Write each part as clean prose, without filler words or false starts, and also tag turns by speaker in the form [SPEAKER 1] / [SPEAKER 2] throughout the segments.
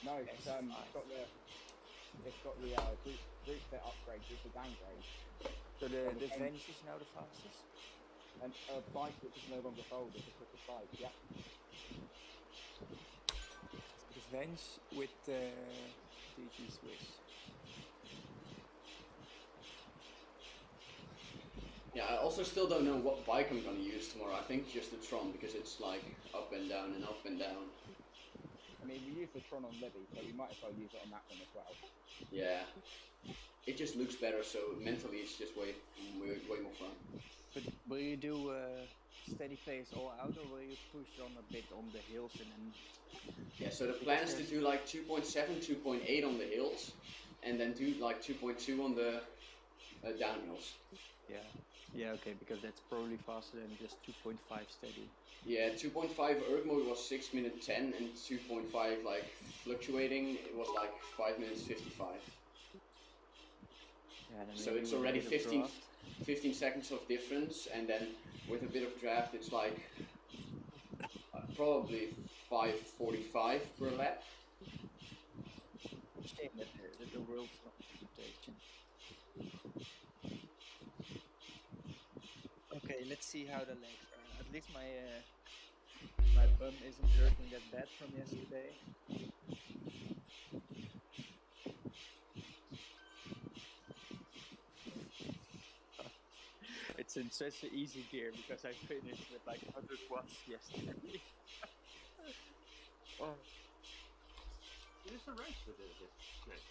[SPEAKER 1] No, it's got the group set upgrade with the downgrade.
[SPEAKER 2] So the Venge is now the fastest?
[SPEAKER 1] And a bike which is no longer folded, the quickest bike, yeah.
[SPEAKER 2] The Venge with DG Swiss.
[SPEAKER 3] Yeah, I also still don't know what bike I'm gonna use tomorrow. I think just the Tron, because it's like up and down and up and down.
[SPEAKER 1] I mean, we use the Tron on Libby, so we might as well use it on that one as well.
[SPEAKER 3] Yeah. It just looks better, so mentally it's just way more fun.
[SPEAKER 2] But will you do steady pace all out, or will you push on a bit on the hills and then?
[SPEAKER 3] Yeah, so the plan is to do like 2.7, 2.8 on the hills, and then do like 2.2 on the downhills.
[SPEAKER 2] Yeah. Yeah, okay, because that's probably faster than just 2.5 steady.
[SPEAKER 3] Yeah, 2.5 erg mode was 6 minutes 10, and 2.5 like fluctuating, it was like 5 minutes 55.
[SPEAKER 2] Yeah,
[SPEAKER 3] so it's already 15 seconds of difference, and then with a bit of draft it's like probably 5:45 per lap.
[SPEAKER 2] Shame that the world's not reputation. Okay, let's see how the legs are. At least my bum isn't hurting that bad from yesterday. It's in such an easy gear because I finished with like 100 watts yesterday.
[SPEAKER 4] Oh. Is this a race we're doing this?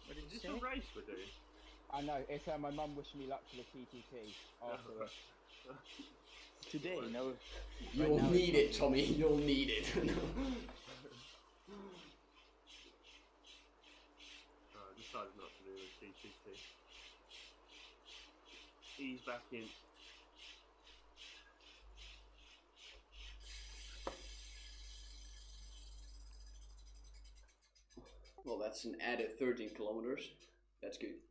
[SPEAKER 2] What did you say?
[SPEAKER 4] Is this a race we're doing?
[SPEAKER 1] I know, it's my mum wishing me luck for the TTT afterwards.
[SPEAKER 2] Today, no.
[SPEAKER 3] You'll need it, Tommy, you'll need it.
[SPEAKER 4] I decided not to do a TTT. Ease back in.
[SPEAKER 3] Well, that's an added 13 kilometers. That's good.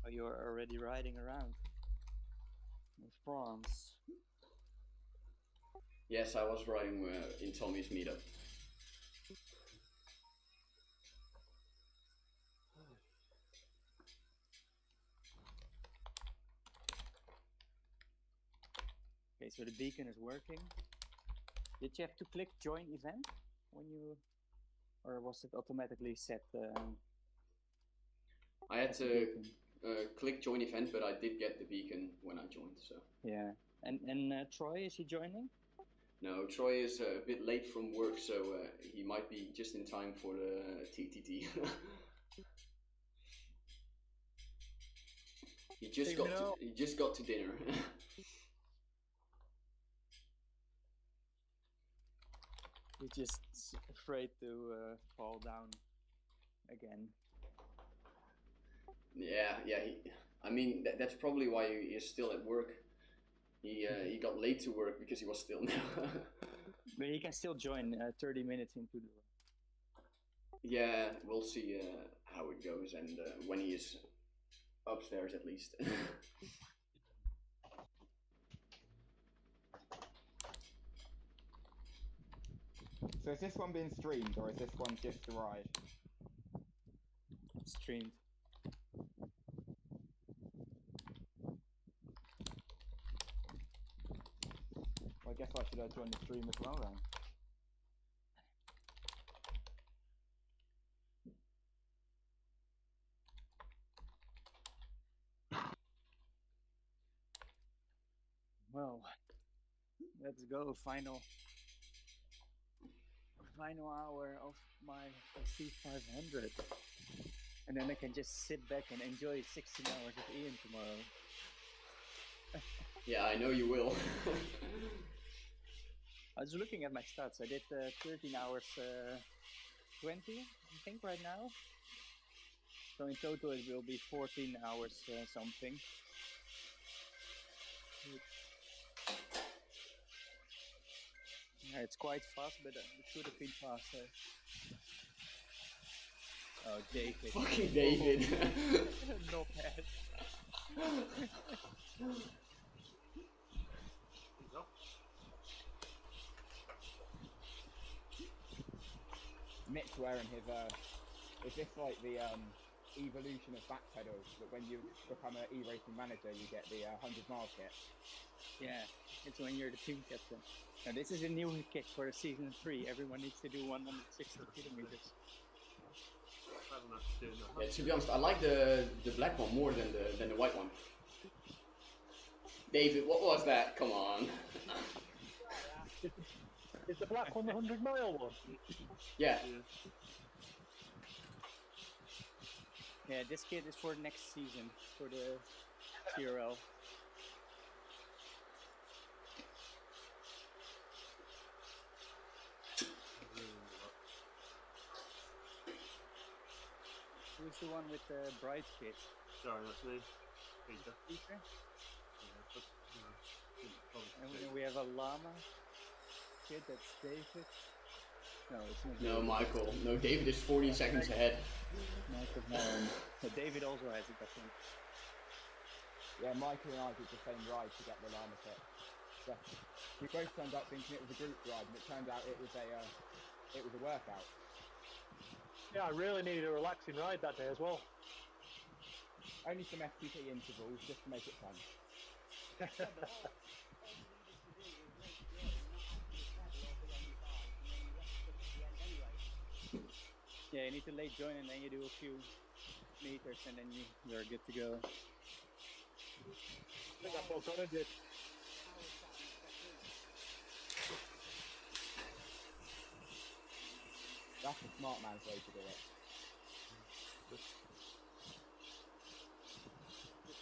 [SPEAKER 2] Oh, you're already riding around in France.
[SPEAKER 3] Yes, I was riding in Tommy's meetup.
[SPEAKER 2] Okay, so the beacon is working. Did you have to click join event when you, or was it automatically set?
[SPEAKER 3] I had to click join event, but I did get the beacon when I joined. So
[SPEAKER 2] yeah, and Troy, is he joining?
[SPEAKER 3] No, Troy is a bit late from work, so he might be just in time for the TTT. He just got to dinner.
[SPEAKER 2] He's just afraid to fall down again.
[SPEAKER 3] Yeah. I mean, that's probably why he is still at work. He got late to work because he was still now.
[SPEAKER 2] But he can still join 30 minutes into the.
[SPEAKER 3] Yeah, we'll see how it goes, and when he is upstairs at least.
[SPEAKER 1] So is this one being streamed, or is this one just a ride?
[SPEAKER 2] Streamed.
[SPEAKER 1] Well, I guess I should join the stream as well then.
[SPEAKER 2] Well, let's go. Final hour of my C500, and then I can just sit back and enjoy 16 hours of Ian tomorrow.
[SPEAKER 3] Yeah, I know you will.
[SPEAKER 2] I was looking at my stats. I did 13 hours 20, I think, right now. So in total it will be 14 hours something. Yeah, it's quite fast, but it could have been faster. Oh, David.
[SPEAKER 3] Fucking David.
[SPEAKER 2] No bad.
[SPEAKER 4] He's off.
[SPEAKER 1] Mick's wearing his is this like the evolution of backpedal that when you become an e-racing manager you get the 100-mile kit?
[SPEAKER 2] Yeah, it's when you're the team captain. Now this is a new kit for the season 3. Everyone needs to do 160 kilometers.
[SPEAKER 3] Yeah, to be honest, I like the black one more than the white one. David, what was that? Come on.
[SPEAKER 5] Is the black one the 100-mile one?
[SPEAKER 3] Yeah.
[SPEAKER 2] Yeah, this kit is for next season, for the TRL. Who's the one with the bright kit?
[SPEAKER 4] Sorry, that's me. Peter.
[SPEAKER 2] Peter?
[SPEAKER 4] Yeah, but,
[SPEAKER 2] And we have a llama kid, that's David. No, it's not
[SPEAKER 3] No,
[SPEAKER 2] David.
[SPEAKER 3] Michael. No, David is 14 seconds ahead.
[SPEAKER 2] Michael Moran. But David also has it, I think.
[SPEAKER 1] Yeah, Michael and I did the same ride to get the llama kit. So we both turned up thinking it was a group ride, and it turned out it was a workout.
[SPEAKER 5] Yeah, I really needed a relaxing ride that day as well.
[SPEAKER 1] Only some FTP intervals just to make it fun.
[SPEAKER 2] Yeah, you need to late join and then you do a few meters and then you're good to go.
[SPEAKER 5] I think that's what Connor did.
[SPEAKER 1] That's a smart man's way to do it.
[SPEAKER 6] The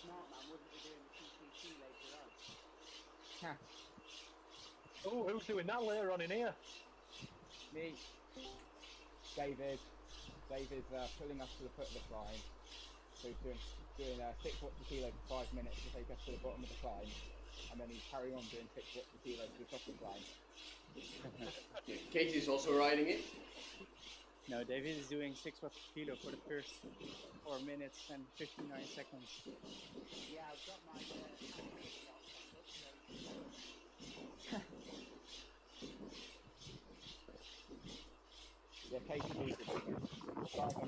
[SPEAKER 6] smart man wouldn't be doing the PPC later on.
[SPEAKER 5] Oh, who's doing that later on in here?
[SPEAKER 1] Me, David's pulling us to the foot of the climb. So he's doing 6 watts per kilo for 5 minutes to take us to the bottom of the climb, and then he's carrying on doing 6 watts per kilo to the top of the climb.
[SPEAKER 3] Katie is also riding it.
[SPEAKER 2] No, David is doing 6 watts per kilo for the first 4 minutes and 59 seconds.
[SPEAKER 6] Yeah, I've got my
[SPEAKER 1] Yeah, Katie needs it.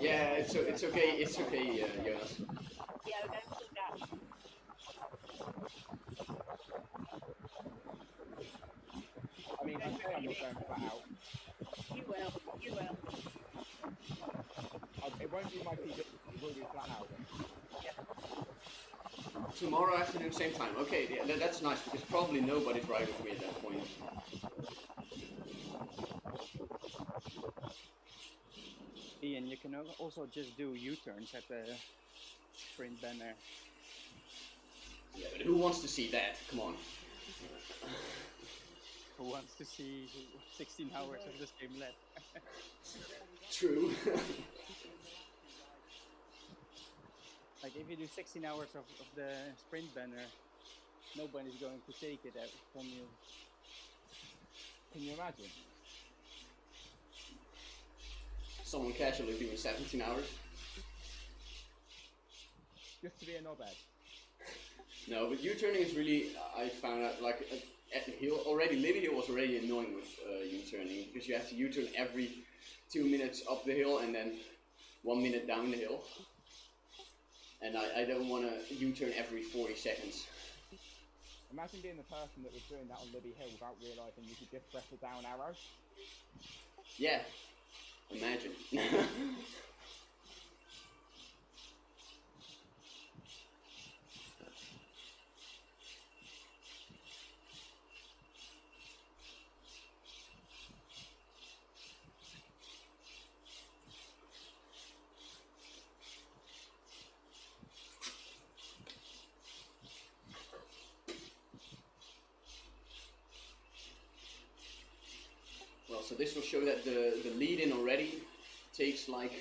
[SPEAKER 3] Yeah, it's okay, Jonas.
[SPEAKER 6] Yeah, we're going to do that.
[SPEAKER 1] I mean, I say I'm not going flat out.
[SPEAKER 6] You will.
[SPEAKER 1] It won't be my PB, it will be flat out.
[SPEAKER 3] Tomorrow afternoon, same time. Okay, yeah, that's nice because probably nobody's riding with me at that point.
[SPEAKER 2] Ian, you can also just do U-turns at the sprint banner.
[SPEAKER 3] Yeah, but who wants to see that? Come on.
[SPEAKER 2] Who wants to see 16 hours of the same lap?
[SPEAKER 3] True.
[SPEAKER 2] Like if you do 16 hours of the sprint banner, nobody's going to take it out from you.
[SPEAKER 1] Can you imagine?
[SPEAKER 3] Someone casually doing 17 hours.
[SPEAKER 1] Just to be a knobhead.
[SPEAKER 3] No, but U-turning is really, I found out, like, at the hill already, Libby Hill was already annoying with U-turning, because you have to U-turn every 2 minutes up the hill and then 1 minute down the hill. And I don't want to U-turn every 40 seconds.
[SPEAKER 1] Imagine being the person that was doing that on Libby Hill without realising you could just press the down arrow.
[SPEAKER 3] Yeah, imagine. Well, so this will show that the lead-in already takes like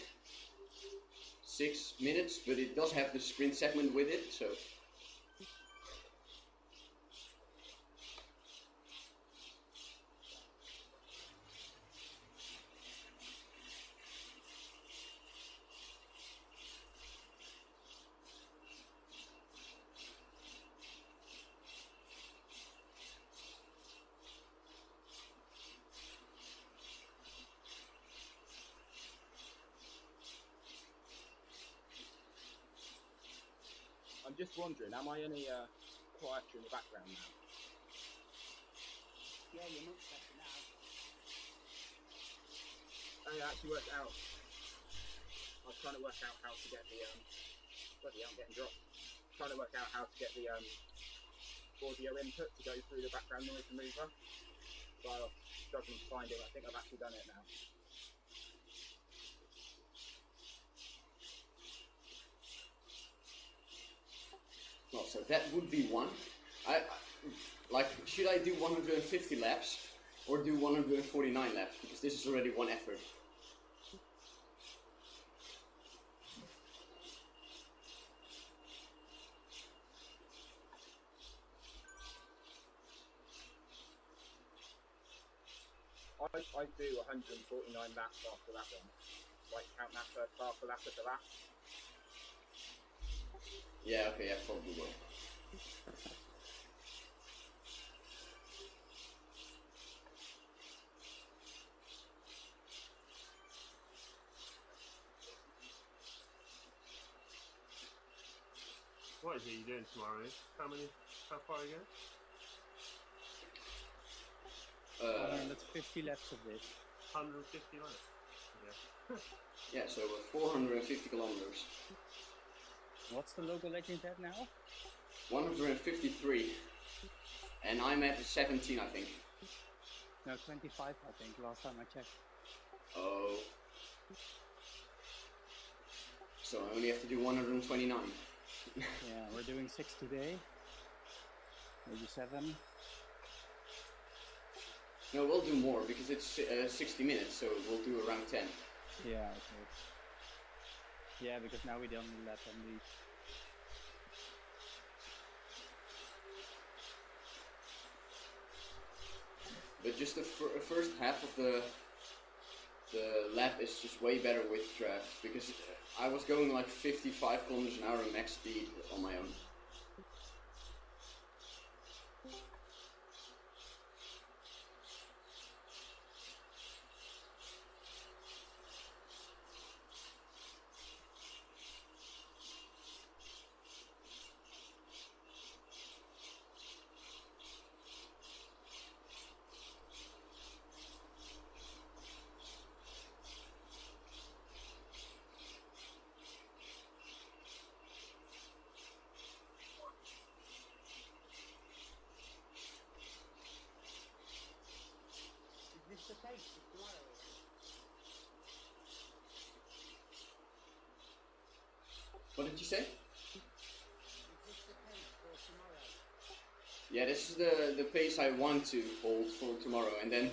[SPEAKER 3] 6 minutes, but it does have the sprint segment with it, so...
[SPEAKER 1] I'm just wondering, am I any quieter in the background now?
[SPEAKER 6] Yeah, you're much better now.
[SPEAKER 1] I actually worked out. I was trying to work out how to get the bloody hell, I'm getting dropped. Trying to work out how to get the audio input to go through the background noise remover. So I was struggling to find it. I think I've actually done it now.
[SPEAKER 3] Well, so that would be one. Like, should I do 150 laps or do 149 laps? Because this is already one effort.
[SPEAKER 1] I do 149 laps after that one. Like count that first half a lap at the lap.
[SPEAKER 3] Yeah, okay, I probably will.
[SPEAKER 4] What is it you doing tomorrow? How far again?
[SPEAKER 2] 150 laps of this.
[SPEAKER 4] 150 laps. Yeah.
[SPEAKER 3] Yeah, so 450 kilometers.
[SPEAKER 2] What's the local legend at now?
[SPEAKER 3] 153. And I'm at 17, I think.
[SPEAKER 2] No, 25, I think, last time I checked.
[SPEAKER 3] Oh. So I only have to do 129.
[SPEAKER 2] Yeah, we're doing 6 today. Maybe 7.
[SPEAKER 3] No, we'll do more because it's 60 minutes, so we'll do around 10.
[SPEAKER 2] Yeah, okay. Yeah, because now we don't let them leave.
[SPEAKER 3] But just the first half of the lap is just way better with draft because I was going like 55 kilometers an hour max speed on my own.
[SPEAKER 6] Is this the pace for tomorrow?
[SPEAKER 3] What did you say?
[SPEAKER 6] Is this the pace for tomorrow?
[SPEAKER 3] Yeah, this is the pace I want to hold for tomorrow, and then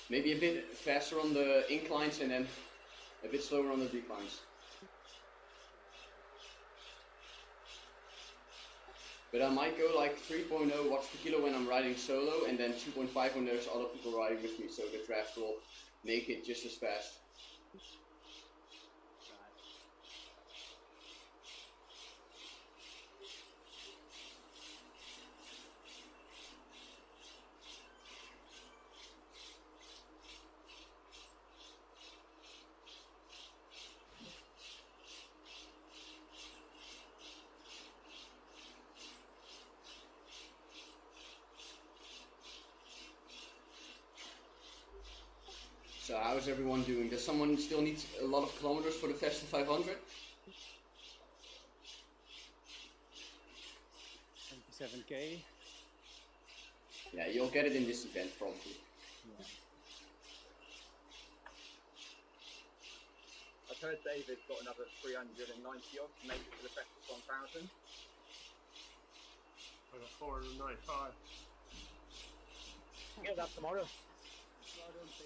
[SPEAKER 3] maybe a bit faster on the inclines and then a bit slower on the declines. But I might go like 3.0 watts per kilo when I'm riding solo, and then 2.5 when there's other people riding with me, so the draft will make it just as fast. So how's everyone doing? Does someone still need a lot of kilometers for the Festa 500?
[SPEAKER 2] 27k.
[SPEAKER 3] Yeah, you'll get it in this event probably.
[SPEAKER 2] Yeah.
[SPEAKER 1] I've heard David's got another 390 odd to make it to the Festa 1000.
[SPEAKER 4] I got 495.
[SPEAKER 5] Get that tomorrow.
[SPEAKER 6] Well done, Pete.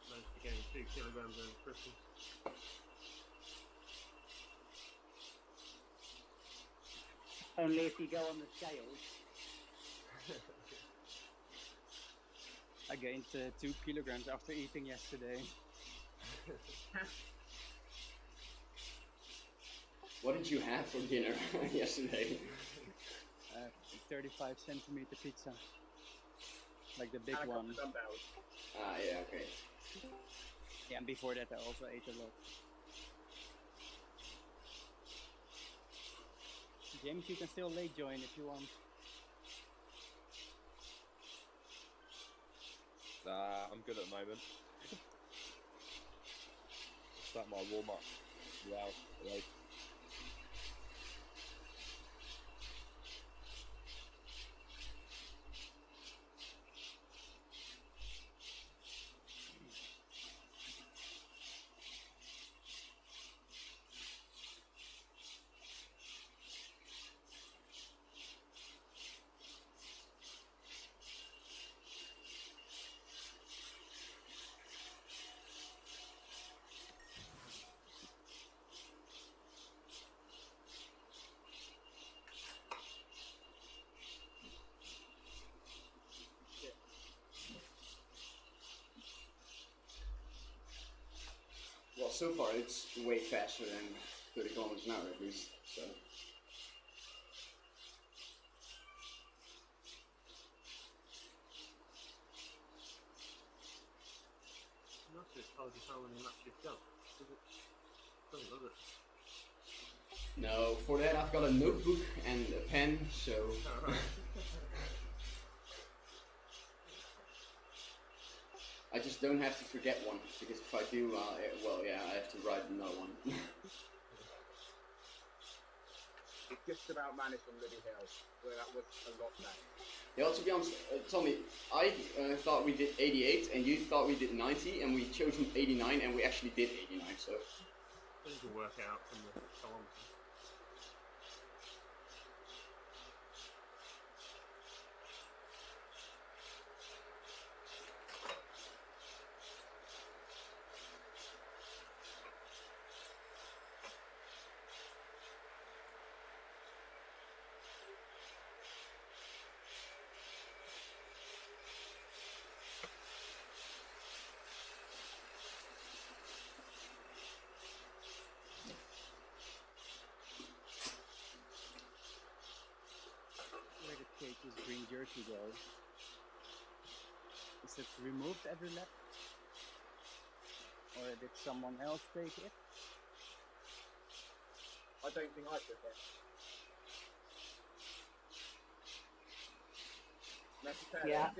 [SPEAKER 4] Managed to gain 2 kilograms over Christmas.
[SPEAKER 6] Only if you go on the scales.
[SPEAKER 2] I gained 2 kilograms after eating yesterday.
[SPEAKER 3] What did you have for dinner yesterday?
[SPEAKER 2] 35 centimeter pizza. Like the big
[SPEAKER 1] And a couple
[SPEAKER 2] one.
[SPEAKER 1] of dumbbells.
[SPEAKER 3] Ah, yeah, okay.
[SPEAKER 2] Yeah, and before that I also ate a lot. James, you can still late join if you want.
[SPEAKER 7] Nah, I'm good at the moment. Start my warm up. Yeah, right.
[SPEAKER 3] Well, so far it's way faster than 30 kilometers an hour at least, so.
[SPEAKER 4] Not sure it tells you how many laps you've done. Does it? Doesn't, does it?
[SPEAKER 3] No, for that I've got a notebook and a pen, so.
[SPEAKER 4] Alright.
[SPEAKER 3] I just don't have to forget one, because if I do, well, yeah, I have to write another one.
[SPEAKER 1] It's just about managed on Libby Hill, where that was a lot less.
[SPEAKER 3] Yeah, well, to be honest, Tommy, I thought we did 88 and you thought we did 90 and we chose 89 and we actually did 89, so.
[SPEAKER 4] Things will work out from the kilometers.
[SPEAKER 2] Where did Kate's green jersey go? Is it removed every lap? Or did someone else take it?
[SPEAKER 1] I don't think I took it. Necessarily,
[SPEAKER 6] Yeah.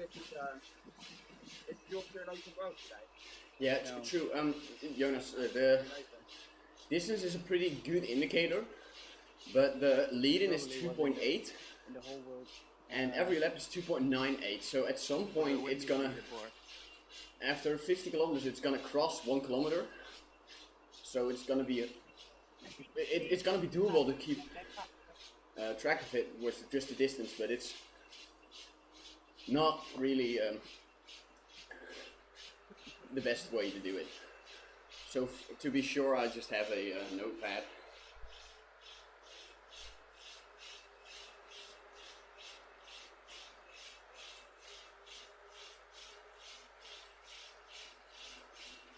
[SPEAKER 1] It's Yorkshire and Open World today.
[SPEAKER 3] Yeah,
[SPEAKER 2] No.
[SPEAKER 3] true. Jonas, the distance is a pretty good indicator, but the lead-in is
[SPEAKER 2] Probably
[SPEAKER 3] 2.8
[SPEAKER 2] In the whole world.
[SPEAKER 3] and every lap is 2.98, so at some point it's gonna, after 50 kilometers it's gonna cross 1 kilometer, so it's gonna be it's gonna be doable to keep track of it with just the distance, but it's not really the best way to do it. So to be sure, I just have a notepad.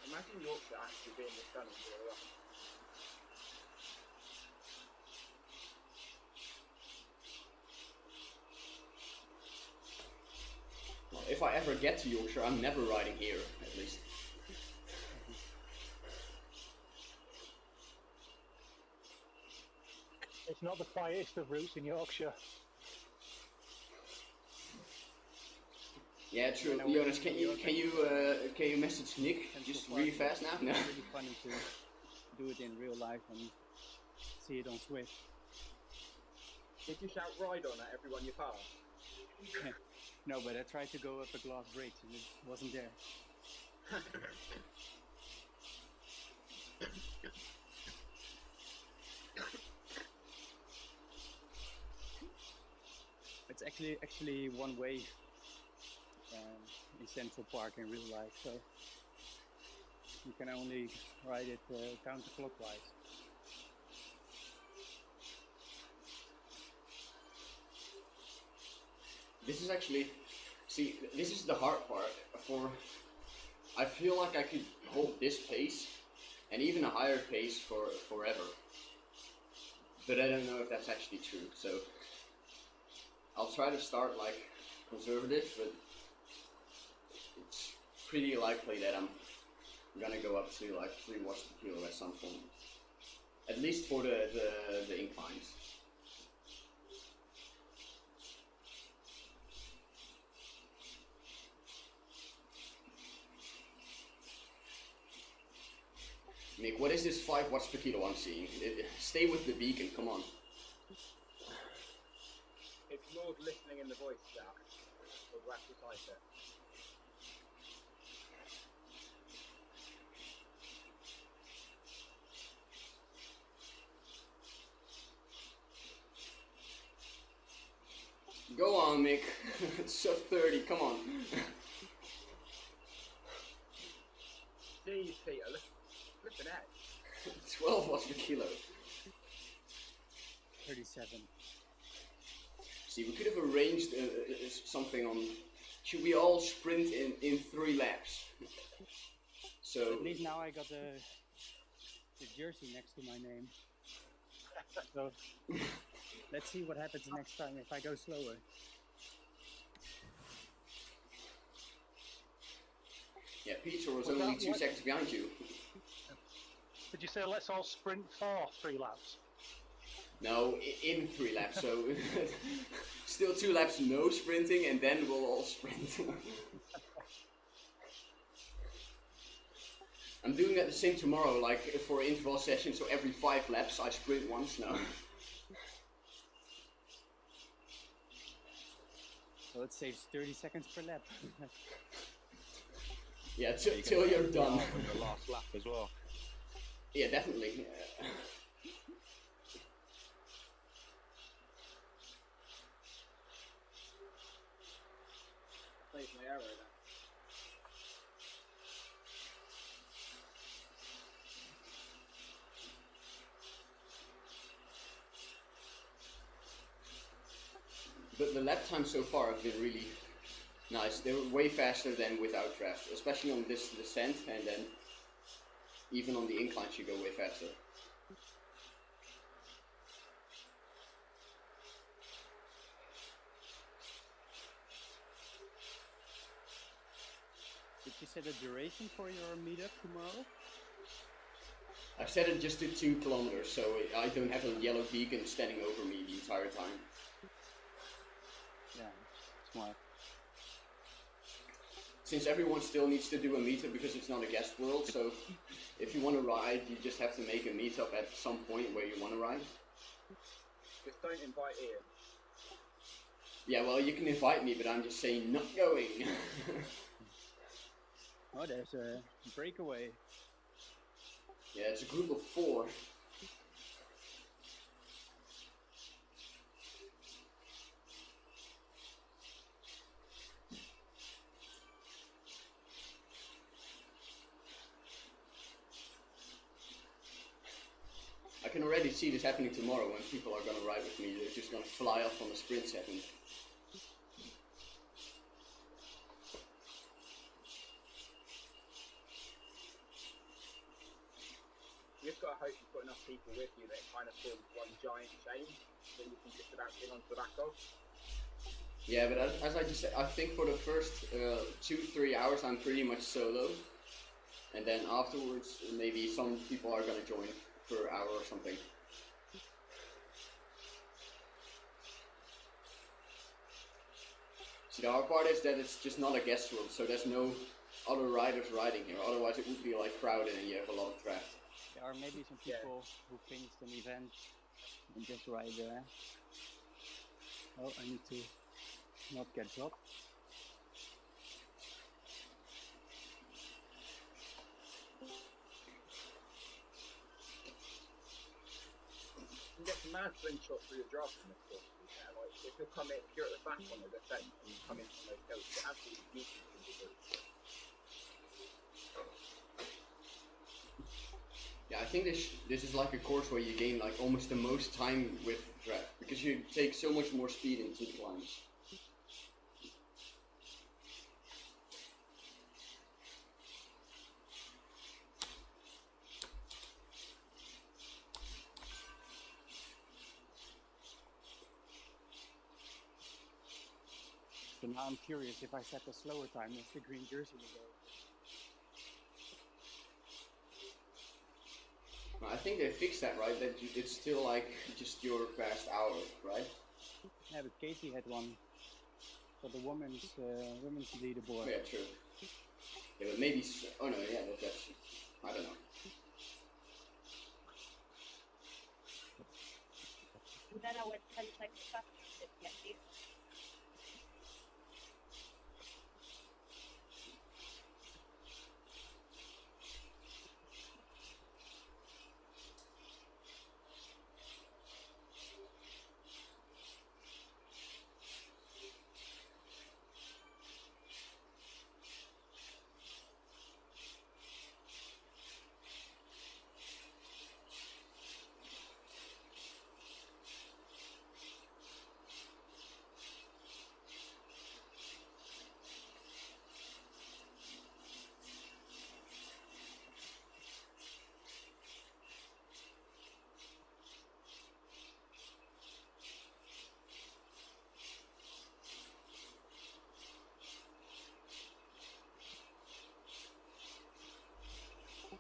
[SPEAKER 1] Imagine Yorkshire actually being the sun for a run.
[SPEAKER 3] Well, if I ever get to Yorkshire, I'm never riding here, at least.
[SPEAKER 5] It's not the quietest of routes in Yorkshire.
[SPEAKER 3] Yeah, true.
[SPEAKER 2] Yeah, no,
[SPEAKER 3] Jonas, can you message Nick just really fast now? No.
[SPEAKER 2] It's really funny to do it in real life and see it on Zwift.
[SPEAKER 1] Did you shout ride on at everyone you passed?
[SPEAKER 2] No, but I tried to go up a glass bridge and it wasn't there. It's actually one way in Central Park in real life, so you can only ride it counterclockwise.
[SPEAKER 3] This is actually, see, this is the hard part. I feel like I could hold this pace and even a higher pace for forever. But I don't know if that's actually true. So I'll try to start like conservative, but it's pretty likely that I'm gonna go up to like 3 watts per kilo at some point. At least for the inclines. Mick, what is this 5 watts per kilo I'm seeing? Stay with the beacon, come on.
[SPEAKER 1] It's more listening in the voice, Jack. Or do I have to type it?
[SPEAKER 3] Go on, Mick. Sub 30, come on.
[SPEAKER 1] Jeez, Peter, look at that.
[SPEAKER 3] 12 watts per kilo.
[SPEAKER 2] 37.
[SPEAKER 3] See, we could have arranged something on. Should we all sprint in 3 laps? So
[SPEAKER 2] At least now I got the jersey next to my name. So let's see what happens next time if I go slower.
[SPEAKER 3] yeah, Peter was
[SPEAKER 5] Was
[SPEAKER 3] only
[SPEAKER 5] that
[SPEAKER 3] 2
[SPEAKER 5] what-
[SPEAKER 3] seconds behind you.
[SPEAKER 5] Did you say let's all sprint for 3 laps?
[SPEAKER 3] No, in 3 laps. So still 2 laps, no sprinting, and then we'll all sprint. I'm doing that the same tomorrow, like for interval session. So every 5 laps, I sprint once now.
[SPEAKER 2] So it saves 30 seconds per lap.
[SPEAKER 3] Yeah,
[SPEAKER 7] You can
[SPEAKER 3] till you're done.
[SPEAKER 7] on the last lap as well.
[SPEAKER 3] Yeah, definitely.
[SPEAKER 1] Plays my arrow then.
[SPEAKER 3] But the lap times so far have been really nice. They were way faster than without draft, especially on this descent, and then even on the inclines you go way faster.
[SPEAKER 2] Did you set a duration for your meetup tomorrow?
[SPEAKER 3] I've set it just to 2 kilometers, so I don't have a yellow beacon standing over me the entire time.
[SPEAKER 2] Yeah, smart.
[SPEAKER 3] Since everyone still needs to do a meetup because it's not a guest world, so if you want to ride, you just have to make a meetup at some point where you want to ride.
[SPEAKER 1] Just don't invite Ian.
[SPEAKER 3] Yeah, well, you can invite me, but I'm just saying not going.
[SPEAKER 2] Oh, there's a breakaway.
[SPEAKER 3] Yeah, it's a group of 4. I can already see this happening tomorrow when people are going to ride with me. They're just going to fly off on a sprint second.
[SPEAKER 1] You've got to hope you've got enough people with you that it kind of forms one giant chain that you can just about get onto the back of.
[SPEAKER 3] Yeah, but as I just said, I think for the first 2-3 hours I'm pretty much solo. And then afterwards, maybe some people are going to join per hour or something. See, the hard part is that it's just not a guest world, so there's no other riders riding here. Otherwise it would be like crowded and you have a lot of draft.
[SPEAKER 2] There are maybe some people who finished an event and just ride there. Oh, I need to not get dropped.
[SPEAKER 1] You can get some mad slingshots for your draft in this course. Like, if you're coming, if you're at the back on the descent and you come in from those hills, you're absolutely beautiful in the group.
[SPEAKER 3] Yeah, I think this is like a course where you gain like almost the most time with draft because you take so much more speed into the climbs.
[SPEAKER 2] So now I'm curious if I set a slower time, if the green jersey will go.
[SPEAKER 3] I think they fixed that, right? That it's still like just your past hour, right?
[SPEAKER 2] Yeah, but Katie had one for the women's leaderboard.
[SPEAKER 3] Oh, yeah, true. Yeah, but maybe. Oh no, yeah, that's. I don't know.
[SPEAKER 8] And then I went 10 seconds faster and didn't get here.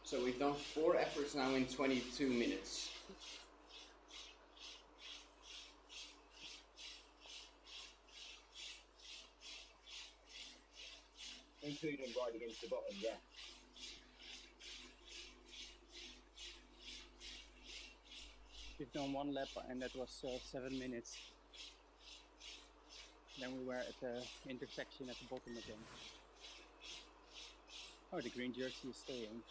[SPEAKER 3] So we've done 4 efforts now in 22 minutes.
[SPEAKER 1] Including right against the bottom, yeah.
[SPEAKER 2] We've done 1 lap and that was 7 minutes. Then we were at the intersection at the bottom again. Oh, the green jersey is staying.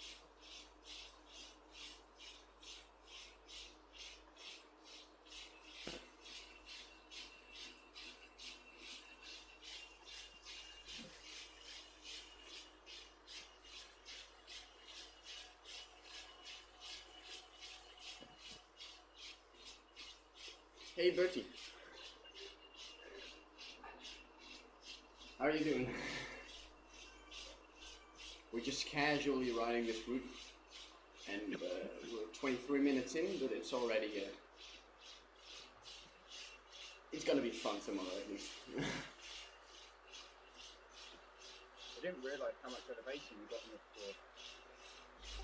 [SPEAKER 3] Hey Bertie. How are you doing? We're just casually riding this route, and we're 23 minutes in, but it's already it's gonna be fun tomorrow at least.
[SPEAKER 1] I didn't realise how much elevation you got in this course.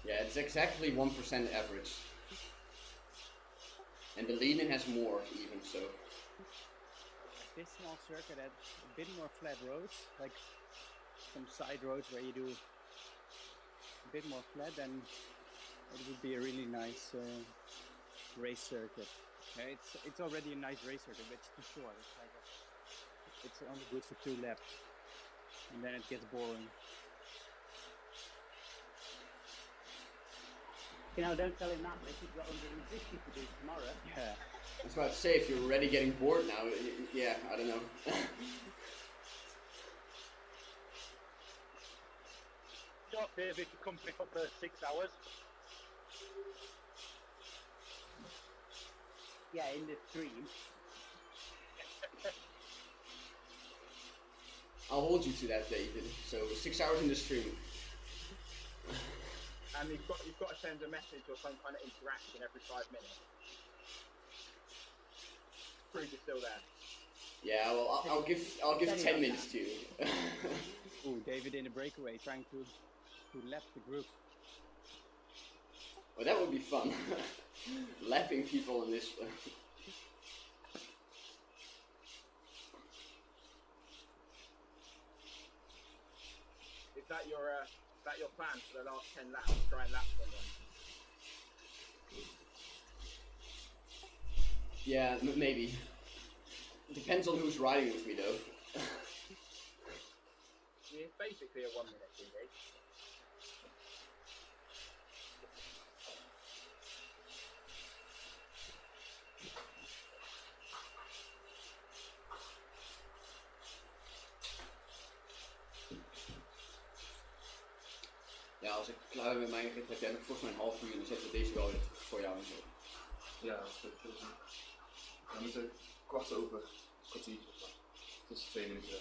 [SPEAKER 3] Yeah, it's exactly 1% average. And the lean-in has more even, so.
[SPEAKER 2] This small circuit had a bit more flat roads, like some side roads where you do a bit more flat, and it would be a really nice race circuit. Yeah, it's already a nice race circuit, but it's too short. It's only good for 2 laps, and then it gets boring.
[SPEAKER 6] You know, don't tell him that, but he's got 150 to do tomorrow.
[SPEAKER 2] Yeah.
[SPEAKER 3] I was about to say, if you're already getting bored now, yeah, I don't know.
[SPEAKER 5] Not David to company for 6 hours.
[SPEAKER 6] Yeah, in the stream.
[SPEAKER 3] I'll hold you to that, David. So 6 hours in the stream.
[SPEAKER 1] And you've got to send a message or some kind of interaction every 5 minutes. Prove you're still there.
[SPEAKER 3] Yeah, well, I'll give 10 minutes to you.
[SPEAKER 2] Ooh, David in a breakaway trying to lap the group.
[SPEAKER 3] Well, that would be fun. Lapping people in this.
[SPEAKER 1] Is that your plan for the last 10 laps? Try and lap someone.
[SPEAKER 3] Yeah, maybe. Depends on who's riding with me, though.
[SPEAKER 1] Yeah, it's basically a 1 minute TV.
[SPEAKER 3] Ja, als ik klaar ben met mijn rit, heb jij nog volgens mij een half uur en dan zetten we deze wel weer voor jou en zo.
[SPEAKER 7] Ja, dat is goed. Dan moeten we kwart over, kwartiertje. Tussen 2 minuten.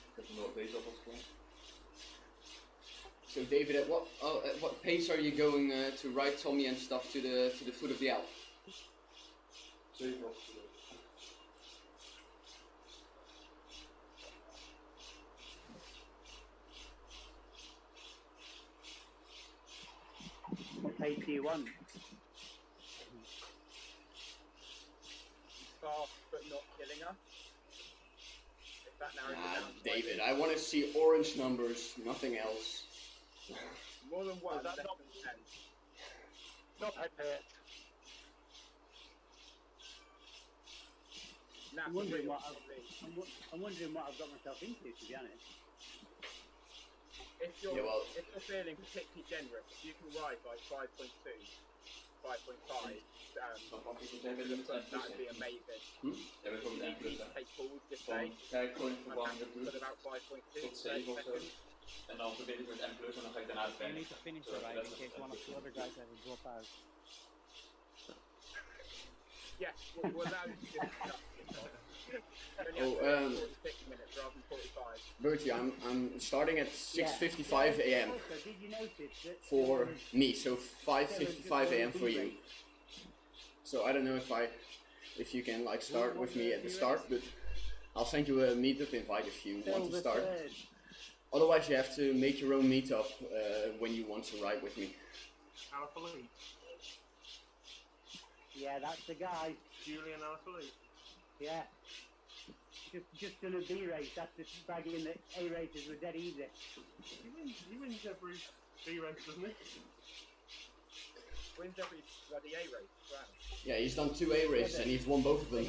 [SPEAKER 7] Ik heb nog deze alvast klaar.
[SPEAKER 3] So David, at what pace are you going to ride Tommy and stuff to the foot of the Alp?
[SPEAKER 7] 7 of
[SPEAKER 6] pace you want.
[SPEAKER 1] Fast but not killing us. If that narrows it down
[SPEAKER 3] David,
[SPEAKER 1] slightly.
[SPEAKER 3] I want to see orange numbers, nothing else.
[SPEAKER 1] More than one,
[SPEAKER 5] That's
[SPEAKER 1] less
[SPEAKER 5] not-
[SPEAKER 1] than 10.
[SPEAKER 5] Not high pace.
[SPEAKER 1] Nah,
[SPEAKER 6] I'm wondering
[SPEAKER 1] real,
[SPEAKER 6] what
[SPEAKER 1] probably.
[SPEAKER 6] I'm wondering what I've got myself into, to be honest.
[SPEAKER 1] If you're,
[SPEAKER 3] Yeah, well-
[SPEAKER 1] if you're feeling particularly generous, you can ride like 5.2, 5.5, that would be amazing.
[SPEAKER 7] Jeg vil komme
[SPEAKER 1] You
[SPEAKER 7] til
[SPEAKER 1] need to take pools this way.
[SPEAKER 7] Kan jeg kun få
[SPEAKER 1] I'm
[SPEAKER 7] varme
[SPEAKER 1] happy to put about 5.2,
[SPEAKER 7] tot 7 of zo.
[SPEAKER 1] 30 seconds.
[SPEAKER 7] En dan verbind ik met M+, en dan ga ik daarna
[SPEAKER 2] You
[SPEAKER 7] trainen.
[SPEAKER 2] need to finish the ride in case one of the other guys ever drop out.
[SPEAKER 1] Yes, we'll allow you to do that.
[SPEAKER 3] Oh,
[SPEAKER 1] 46 minutes rather than 45.
[SPEAKER 3] Bertie, I'm starting at 6:55 a.m.
[SPEAKER 6] Also, did you notice that
[SPEAKER 3] for me, so 5:55 a.m. for you. So I don't know if you can like start with me at the start, but I'll send you a meetup invite if you want to start. Otherwise, you have to make your own meetup when you want to ride with me.
[SPEAKER 4] Alaphilippe.
[SPEAKER 6] Yeah, that's the guy.
[SPEAKER 4] Julian Alaphilippe.
[SPEAKER 6] Yeah. Just done a B race after bagging that A races were dead easy.
[SPEAKER 4] He wins every B race, doesn't he?
[SPEAKER 1] Wins every bloody A race as well.
[SPEAKER 3] Yeah, he's done 2 A races and he's won both of them.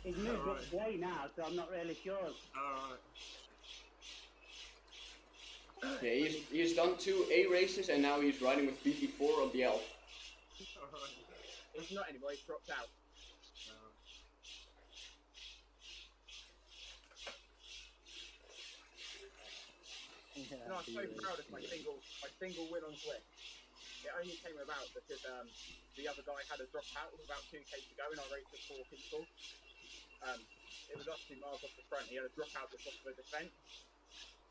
[SPEAKER 6] He's moved up to A now, so I'm not really sure.
[SPEAKER 4] Alright.
[SPEAKER 3] Yeah, he's done 2 A races and now he's riding with BP4 of the L.
[SPEAKER 4] Alright.
[SPEAKER 1] He's not anymore, he's dropped out.
[SPEAKER 2] Yeah,
[SPEAKER 1] No, I'm so proud of my single win on Zwift. It only came about because the other guy had a drop out with about 2k to go and I raced with 4 people. It was us 2 miles off the front, he had a drop out just off the descent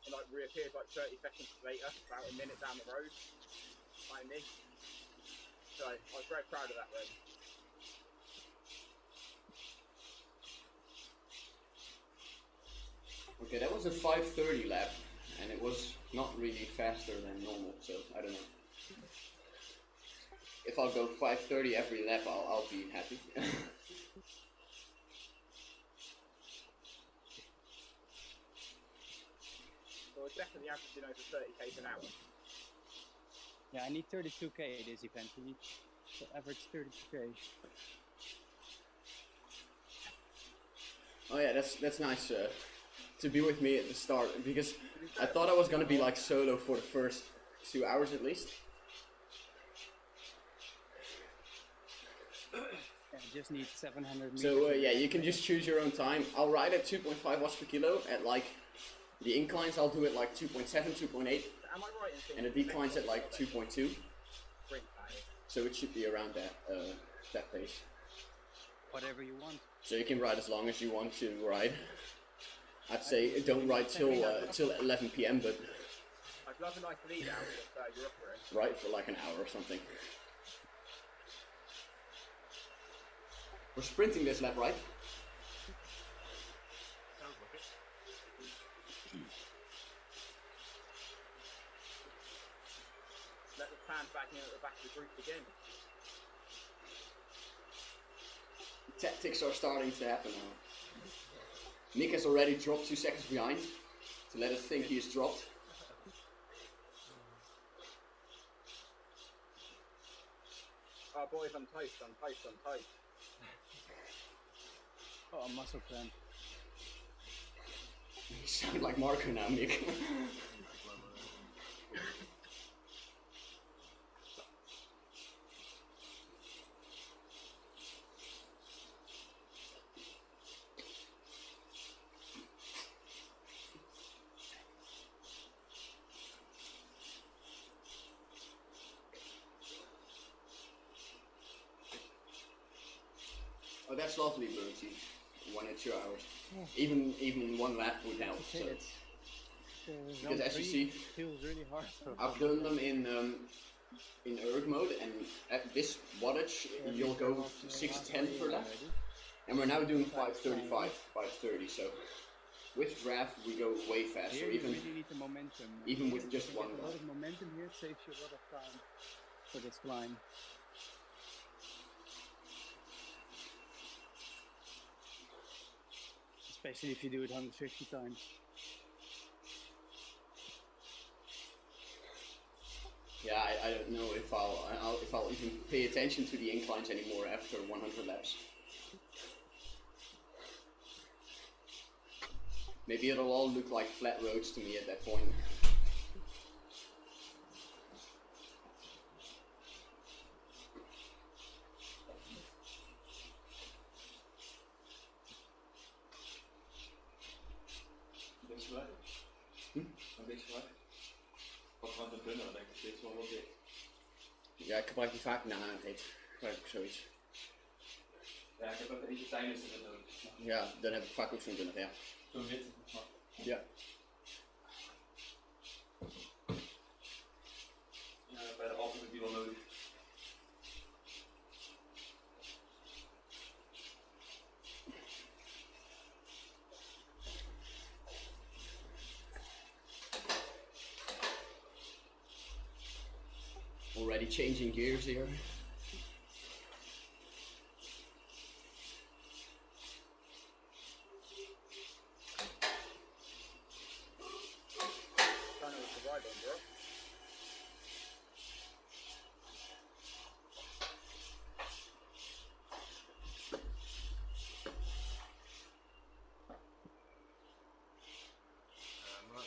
[SPEAKER 1] and like reappeared like 30 seconds later, about a minute down the road behind me. So I was very proud of that race.
[SPEAKER 3] Okay, that was a 5:30 lap, and it was not really faster than normal, so I don't know. If I'll go 5:30 every lap, I'll be happy.
[SPEAKER 1] So it's definitely averaging over 30k an hour.
[SPEAKER 2] Yeah, I need 32k this event. We need to average 32k.
[SPEAKER 3] Oh yeah, that's nice to be with me at the start, because I thought I was gonna be like solo for the first 2 hours at least.
[SPEAKER 2] Yeah, I just need 700 meters.
[SPEAKER 3] So yeah, you can just choose your own time. I'll ride at 2.5 watts per kilo. At like the inclines, I'll do it like 2.7, 2.8,
[SPEAKER 1] Am I right in thinking
[SPEAKER 3] and the declines at like 2.2.
[SPEAKER 1] sprint that is?
[SPEAKER 3] So it should be around that pace.
[SPEAKER 2] Whatever you want.
[SPEAKER 3] So you can ride as long as you want to ride. I'd say don't ride till 11 p.m. but
[SPEAKER 1] I'd love a nice lead out if you're up for it.
[SPEAKER 3] ride for like an hour or something. We're sprinting this lap, right?
[SPEAKER 4] Sounds like it.
[SPEAKER 1] Let the fans back in at the back of the group again.
[SPEAKER 3] Tactics are starting to happen now. Nick has already dropped 2 seconds behind to let us think he has dropped.
[SPEAKER 1] Oh boys, I'm toast, I'm toast, I'm toast.
[SPEAKER 2] Oh, a muscle cramp.
[SPEAKER 3] You sound like Marco now, Nick. Oh, that's lovely, Bertie. 1 or 2 hours. Even 1 lap would help. So. Because as you see,
[SPEAKER 2] feels really hard.
[SPEAKER 3] I've done them in erg mode, and at this wattage you'll go 610 per lap, and we're now doing 535, 530. So with draft we go way faster,
[SPEAKER 2] Here you
[SPEAKER 3] even
[SPEAKER 2] really need the momentum.
[SPEAKER 3] even with just
[SPEAKER 2] If you
[SPEAKER 3] 1
[SPEAKER 2] get a
[SPEAKER 3] lap.
[SPEAKER 2] lot of momentum here, it saves you a lot of time. for this climb. Especially if you do it 150 times.
[SPEAKER 3] Yeah, I don't know if I'll even pay attention to the inclines anymore after 100 laps. Maybe it'll all look like flat roads to me at that point.
[SPEAKER 7] Een beetje weg. Een beetje weg. Wat gaan we doen? Dan denk ik steeds wel wat dit.
[SPEAKER 3] Ja, ik gebruik die vaak na een rit. Gebruik ik zoiets.
[SPEAKER 7] Ja, ik heb ook eentje tijdens de rit nodig.
[SPEAKER 3] Ja, dan heb ik vaak ook zo'n dunner, ja.
[SPEAKER 7] Zo'n witte. Maar
[SPEAKER 3] Ja.
[SPEAKER 7] ja, bij de af heb ik die wel nodig.
[SPEAKER 3] Already changing gears here.
[SPEAKER 1] Don't know what to ride on, bro.
[SPEAKER 4] Right.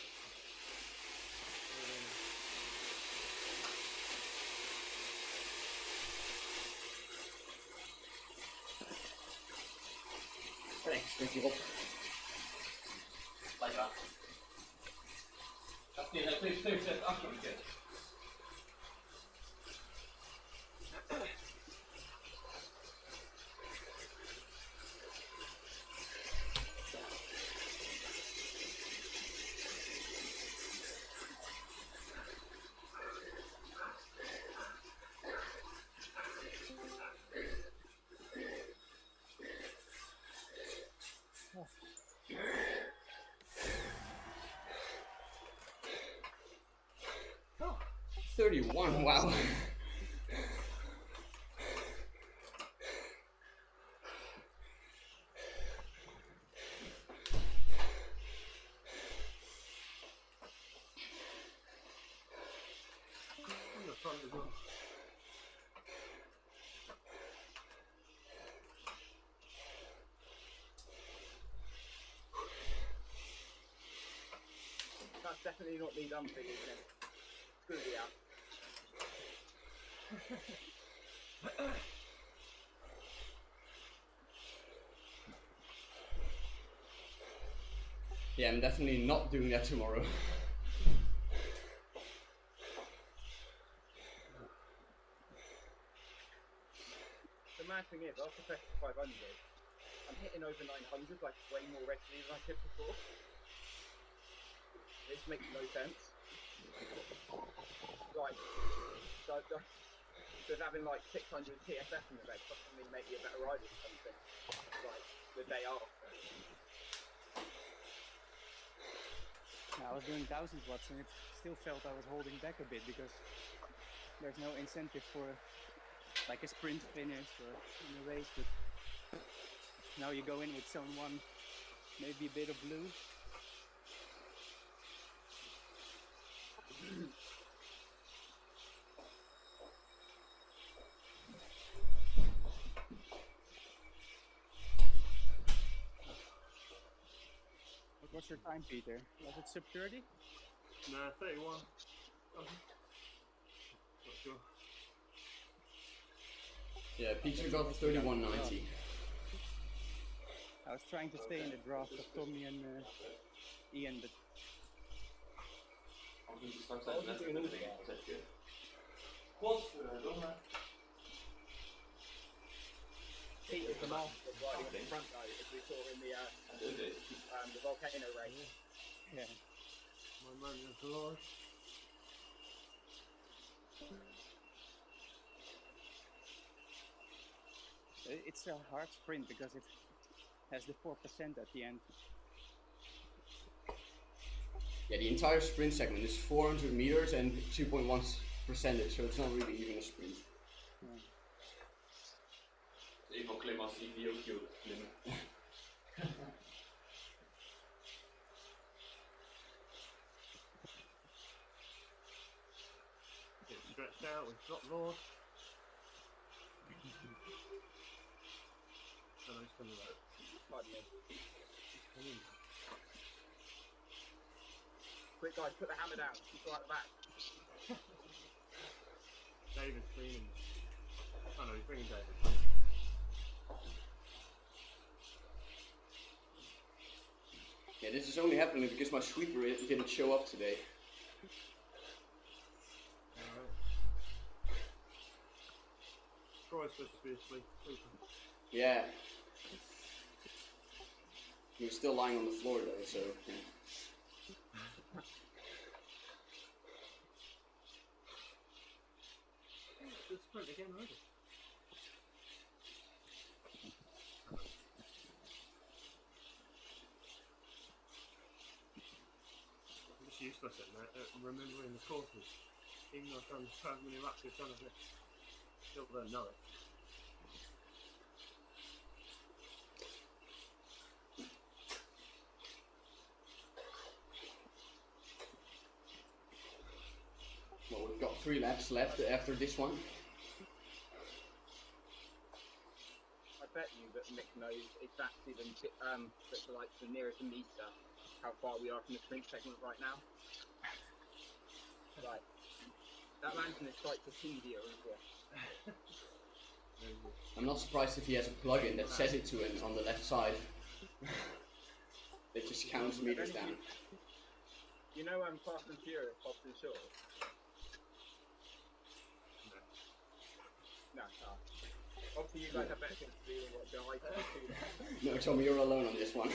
[SPEAKER 3] Thanks, spring hierop.
[SPEAKER 7] Blijf aan. Dat is 2 achter een keer.
[SPEAKER 3] Oh, 31, wow.
[SPEAKER 4] On the front as well.
[SPEAKER 1] That's definitely not me done thing, isn't it? It's gonna be out.
[SPEAKER 3] Yeah, I'm definitely not doing that tomorrow.
[SPEAKER 1] The mad thing is, after Festival 500, I'm hitting over 900 like way more regularly than I did before. This makes no sense. Like, does having like 600 TFS in the bed suddenly make you a better rider or something? Like, the day after.
[SPEAKER 2] I was doing 1000 watts and it still felt I was holding back a bit because there's no incentive for like a sprint finish or in a race, but now you go in with someone, maybe a bit of blue. What was your time, Peter? Was it sub 30?
[SPEAKER 4] No, 31. Not sure.
[SPEAKER 3] Yeah, Peter got 31.90.
[SPEAKER 2] I was trying to stay in the draft of Tommy and Ian, but
[SPEAKER 7] Als we straks zijn net in de dingen, dan zeg je. Godverdomme.
[SPEAKER 1] Peter's the master of riding on the front though, as we saw in the volcano race.
[SPEAKER 2] yeah.
[SPEAKER 4] My man is alive.
[SPEAKER 2] It's a hard sprint because it has the 4% at the end.
[SPEAKER 3] Yeah, the entire sprint segment is 400 meters and 2.1 percentage, so it's not really even a sprint.
[SPEAKER 7] Een van klim als die ook heel klimmen.
[SPEAKER 4] Get stretched out, we've got Lord. Oh, he's coming out.
[SPEAKER 1] Pardon me.
[SPEAKER 4] He's coming.
[SPEAKER 1] Quick guys, put the hammer down. Keep right at the back.
[SPEAKER 4] David's cleaning. Oh no, he's bringing David.
[SPEAKER 3] Yeah, this is only happening because my sweeper didn't show up today.
[SPEAKER 4] Alright. Troy's supposed to be asleep.
[SPEAKER 3] Yeah. He was still lying on the floor though, so yeah.
[SPEAKER 4] Good sprint again already. I'm just useless at remembering the courses. Even though I've done so many laps of it, still don't know it.
[SPEAKER 3] Well, we've got 3 laps left after this one.
[SPEAKER 1] I bet you that Mick knows exactly like the nearest meter how far we are from the sprint segment right now. Right. That lantern is quite easier as well.
[SPEAKER 3] I'm not surprised if he has a plugin that says it to him on the left side. It just counts meters down.
[SPEAKER 1] You know Fast and Furious, Hobbs and Shaw? No. Obviously you guys have better things to do than what I do.
[SPEAKER 3] No, Tommy, you're alone on this one.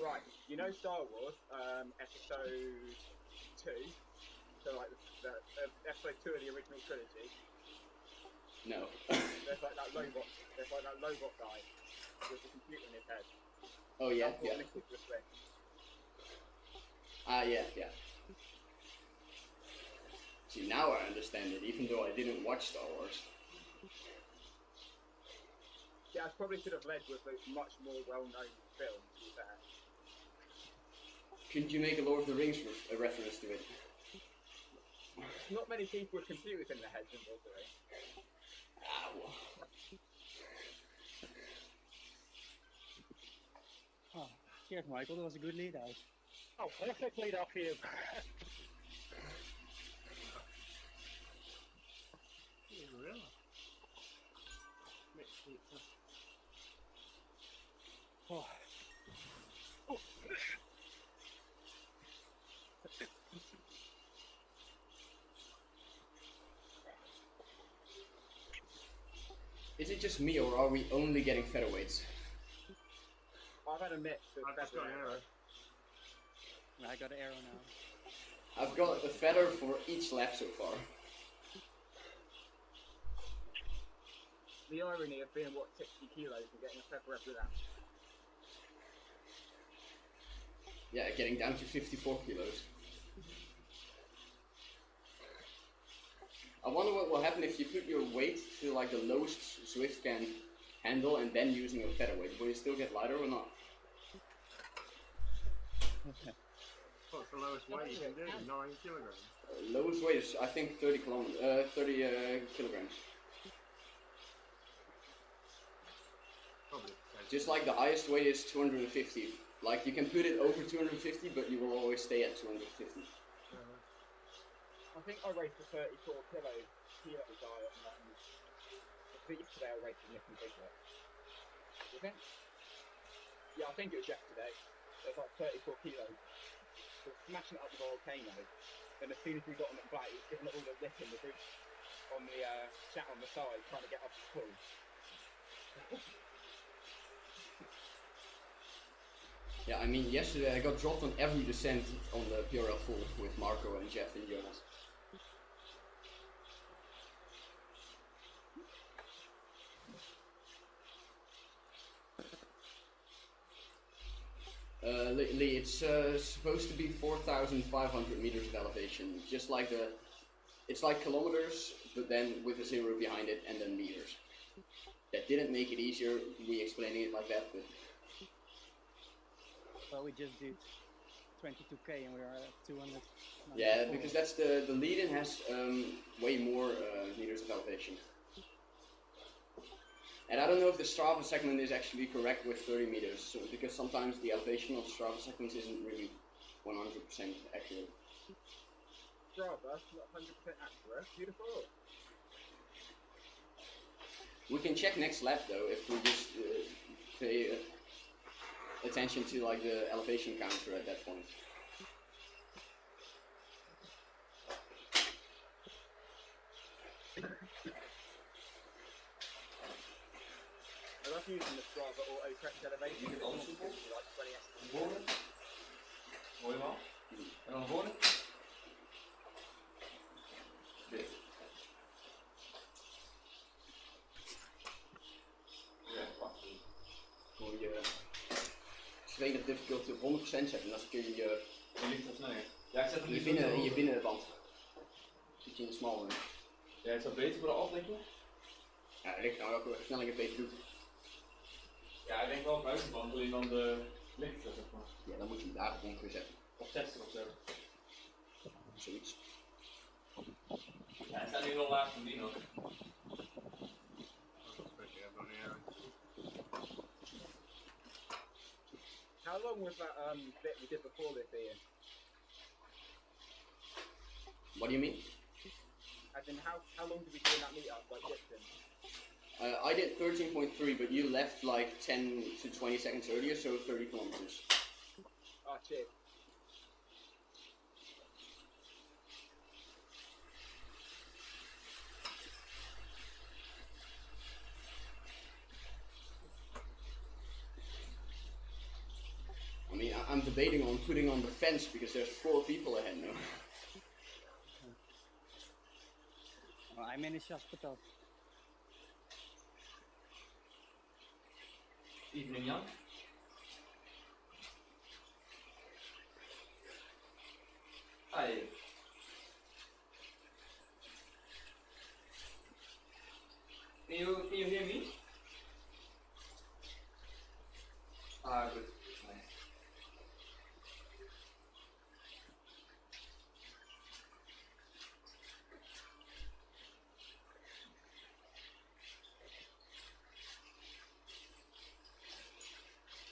[SPEAKER 1] Right, you know Star Wars, episode 2, so like the episode 2 of the original trilogy.
[SPEAKER 3] No.
[SPEAKER 1] There's like that robot guy with the computer in his head.
[SPEAKER 3] Oh yeah,
[SPEAKER 1] That's what
[SPEAKER 3] yeah.
[SPEAKER 1] Nick was saying.
[SPEAKER 3] Yeah. See, now I understand it, even though I didn't watch Star Wars.
[SPEAKER 1] Yeah, I probably should have led with a much more well-known film, to be fair.
[SPEAKER 3] Couldn't you make a Lord of the Rings reference to it?
[SPEAKER 1] Not many people with computers in their heads, do they?
[SPEAKER 3] Ow.
[SPEAKER 2] Oh, cheers, Michael. That was a good lead out.
[SPEAKER 5] Oh, perfect lead off you.
[SPEAKER 4] Really? Mixed pizza.
[SPEAKER 2] Oh.
[SPEAKER 3] Is it just me, or are we only getting featherweights?
[SPEAKER 1] I've had a mix of
[SPEAKER 4] I've just got an arrow.
[SPEAKER 2] I got an arrow now.
[SPEAKER 3] I've got a feather for each lap so far.
[SPEAKER 1] The irony of being, 60 kilos and getting a feather every lap.
[SPEAKER 3] Yeah, getting down to 54 kilos. I wonder what will happen if you put your weight to like the lowest Zwift can handle and then using a featherweight. Will you still get lighter or not?
[SPEAKER 4] What's the lowest weight you can do? 9 kilograms.
[SPEAKER 3] Lowest weight is, I think, 30 kilograms.
[SPEAKER 4] Probably.
[SPEAKER 3] Just like the highest weight is 250. Like you can put it over 250, but you will always stay at 250.
[SPEAKER 1] I think I raced a 34 kilo diet and yesterday I raced significantly bigger. You think? Yeah, I think it was yesterday. It was like 34 kilos. So smashing it up the volcano, and as soon as we got on the flat, he was giving it all a lick in the roof on the chat on the side, trying to get off the pool.
[SPEAKER 3] Yeah, I mean, yesterday I got dropped on every descent on the PRL full with Marco and Jeff and Jonas. Lee, it's supposed to be 4,500 meters of elevation, just like it's like kilometers, but then with a zero behind it and then meters. That didn't make it easier, we explaining it like that, but...
[SPEAKER 2] Well, we just did 22k and we are at 200.
[SPEAKER 3] Yeah, because that's the lead-in has way more meters of elevation. And I don't know if the Strava segment is actually correct with 30 meters, so, because sometimes the elevation of Strava segments isn't really 100% accurate.
[SPEAKER 1] Strava, not 100% accurate. Beautiful.
[SPEAKER 3] We can check next lap though if we just pay attention to like the elevation counter at that point.
[SPEAKER 1] I love using the Strava auto correct elevation.
[SPEAKER 7] Niet het anders
[SPEAKER 1] It's
[SPEAKER 7] gevolgd?
[SPEAKER 1] like 20 extra.
[SPEAKER 7] Volgende. Mooi man. En dan volgende. Dit. Ja, wacht.
[SPEAKER 3] Gewoon je Zweden difficulty op 100% zetten en dan kun je
[SPEAKER 7] Je ligt er sneller. Ja, ik zet hem
[SPEAKER 3] je
[SPEAKER 7] niet
[SPEAKER 3] binnen,
[SPEAKER 7] zo
[SPEAKER 3] je binnenband. Zit je in de small one.
[SPEAKER 7] Ja, is dat beter voor de af, denk je?
[SPEAKER 3] Ja, dat ligt nou welke versnelling het beter doet.
[SPEAKER 7] Ja, ik denk wel buitenband, wil je dan de lichter, zeg maar.
[SPEAKER 3] Ja, dan moet je hem daar gewoon weer zetten.
[SPEAKER 7] Of 60 of zo.
[SPEAKER 3] Zoiets.
[SPEAKER 7] Ja, het staat nu wel laag van die nog.
[SPEAKER 1] How long was that bit we did before this, Ian?
[SPEAKER 3] What do you mean?
[SPEAKER 1] As in, how long did we do in that meetup, like distance?
[SPEAKER 3] I did 13.3, but you left like 10 to 20 seconds earlier, so 30 kilometers.
[SPEAKER 1] Oh, cheers.
[SPEAKER 3] I mean, I'm debating on putting on the fence because there's 4 people ahead now.
[SPEAKER 2] Well, I'm in a hospital.
[SPEAKER 7] Evening, Jan. Hi. Can you hear me? Ah, good. Nice.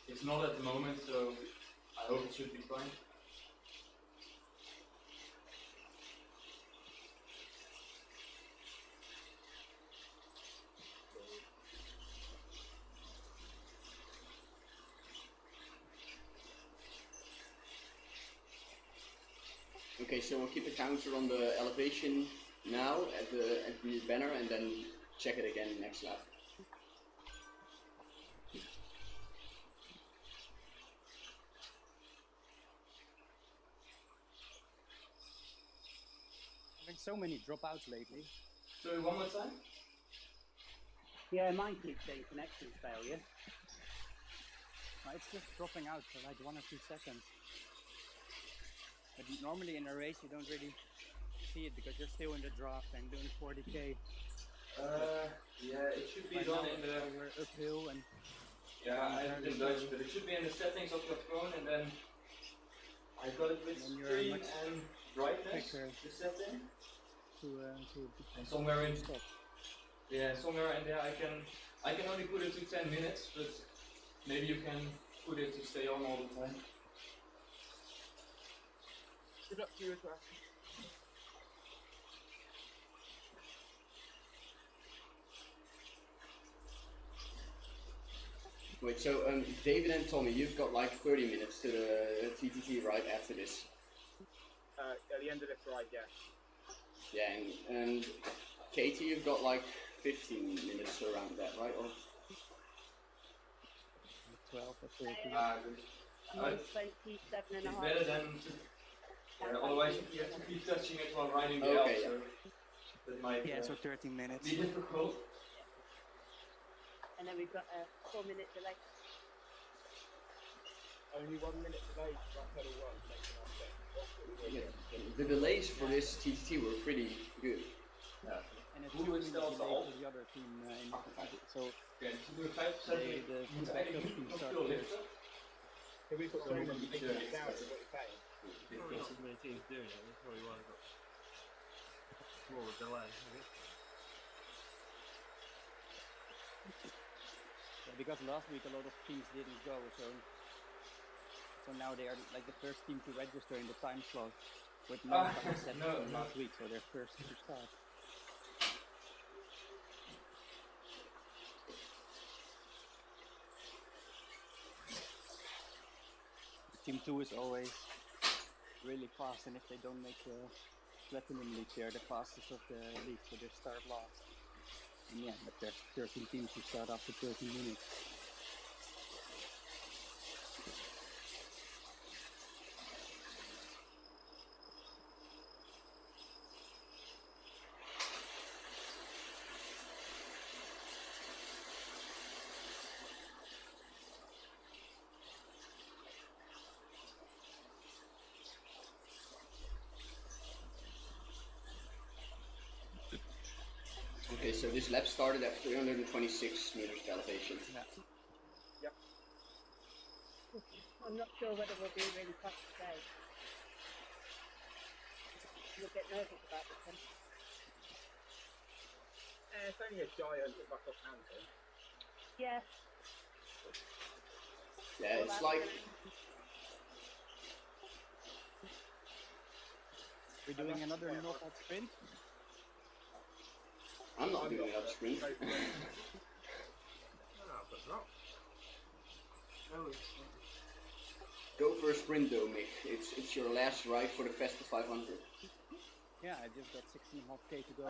[SPEAKER 7] It's not at the moment, so I hope it should be fine.
[SPEAKER 3] Okay, so we'll keep a counter on the elevation now at the banner and then check it again next lap.
[SPEAKER 2] Having so many dropouts lately.
[SPEAKER 7] So one more time?
[SPEAKER 6] Yeah, mine keeps saying connection failure.
[SPEAKER 2] It's just dropping out for like 1 or 2 seconds. But normally in a race you don't really see it because you're still in the draft and doing 40k.
[SPEAKER 7] Yeah, it should be done in the...
[SPEAKER 2] We're uphill and...
[SPEAKER 7] Yeah, I have it in Dutch, but it should be in the settings of your phone and then... I got it with
[SPEAKER 2] And you're
[SPEAKER 7] screen
[SPEAKER 2] much
[SPEAKER 7] and brightness,
[SPEAKER 2] quicker
[SPEAKER 7] the setting.
[SPEAKER 2] to
[SPEAKER 7] And somewhere in...
[SPEAKER 2] stop.
[SPEAKER 7] Yeah, somewhere in there I can only put it to 10 minutes, but maybe you can put it to stay on all the time.
[SPEAKER 1] Good luck to you as well.
[SPEAKER 3] Wait, so David and Tommy, you've got like 30 minutes to the TTT right after this.
[SPEAKER 1] At the end of this ride, yeah.
[SPEAKER 3] Yeah, and Katie, you've got like 15 minutes around that, right? Or
[SPEAKER 2] 12 or 13.
[SPEAKER 7] Ah, good.
[SPEAKER 8] I'm 27 and a
[SPEAKER 7] It's
[SPEAKER 8] half.
[SPEAKER 7] better than otherwise you have to keep touching it while riding the
[SPEAKER 3] Okay,
[SPEAKER 7] Alps,
[SPEAKER 3] yeah.
[SPEAKER 7] so that might
[SPEAKER 2] Yeah, so 13 minutes.
[SPEAKER 7] be difficult.
[SPEAKER 8] And then we've got a 4-minute delay.
[SPEAKER 1] Only 1 minute delay from pedal 1 makes an offset.
[SPEAKER 3] Yeah, the delays for this TTT were pretty good.
[SPEAKER 7] Ja.
[SPEAKER 2] And it's
[SPEAKER 7] Hoe
[SPEAKER 2] really
[SPEAKER 7] stelt ze
[SPEAKER 2] delayed
[SPEAKER 7] al?
[SPEAKER 2] for the other team. So
[SPEAKER 7] Oké, dus we doen 5% mee.
[SPEAKER 2] the
[SPEAKER 7] We moeten
[SPEAKER 2] backup
[SPEAKER 7] eigenlijk
[SPEAKER 2] team
[SPEAKER 7] niet
[SPEAKER 2] start
[SPEAKER 7] veel
[SPEAKER 2] first.
[SPEAKER 7] liften.
[SPEAKER 1] So we've got
[SPEAKER 7] So
[SPEAKER 1] so
[SPEAKER 7] we
[SPEAKER 1] many
[SPEAKER 7] need
[SPEAKER 1] big
[SPEAKER 7] to
[SPEAKER 1] things down with what you're saying.
[SPEAKER 4] Not as many teams doing it, that's probably why I've got more of a delay, I guess.
[SPEAKER 2] Yeah, because last week a lot of teams didn't go, so now they are like the first team to register in the time slot with no time set from last week, so they're first to start. Team 2 is always really fast, and if they don't make the Platinum League, they're the fastest of the league, so they start last. And yeah, but there's 13 teams who start after 13 minutes.
[SPEAKER 3] Okay, so this lap started at 326 meters of elevation.
[SPEAKER 2] Yeah.
[SPEAKER 8] I'm not sure whether we'll be really fast today. You'll get nervous about this one.
[SPEAKER 1] It's only a giant back up mountain.
[SPEAKER 8] Yeah.
[SPEAKER 3] Yeah, it's like
[SPEAKER 2] We're doing another knockout sprint.
[SPEAKER 3] I'm not doing another sprint.
[SPEAKER 4] Oh, but not. Oh,
[SPEAKER 3] Go for a sprint though, Mick. It's your last ride for the Festa 500.
[SPEAKER 2] Yeah, I just got 6.5k to go.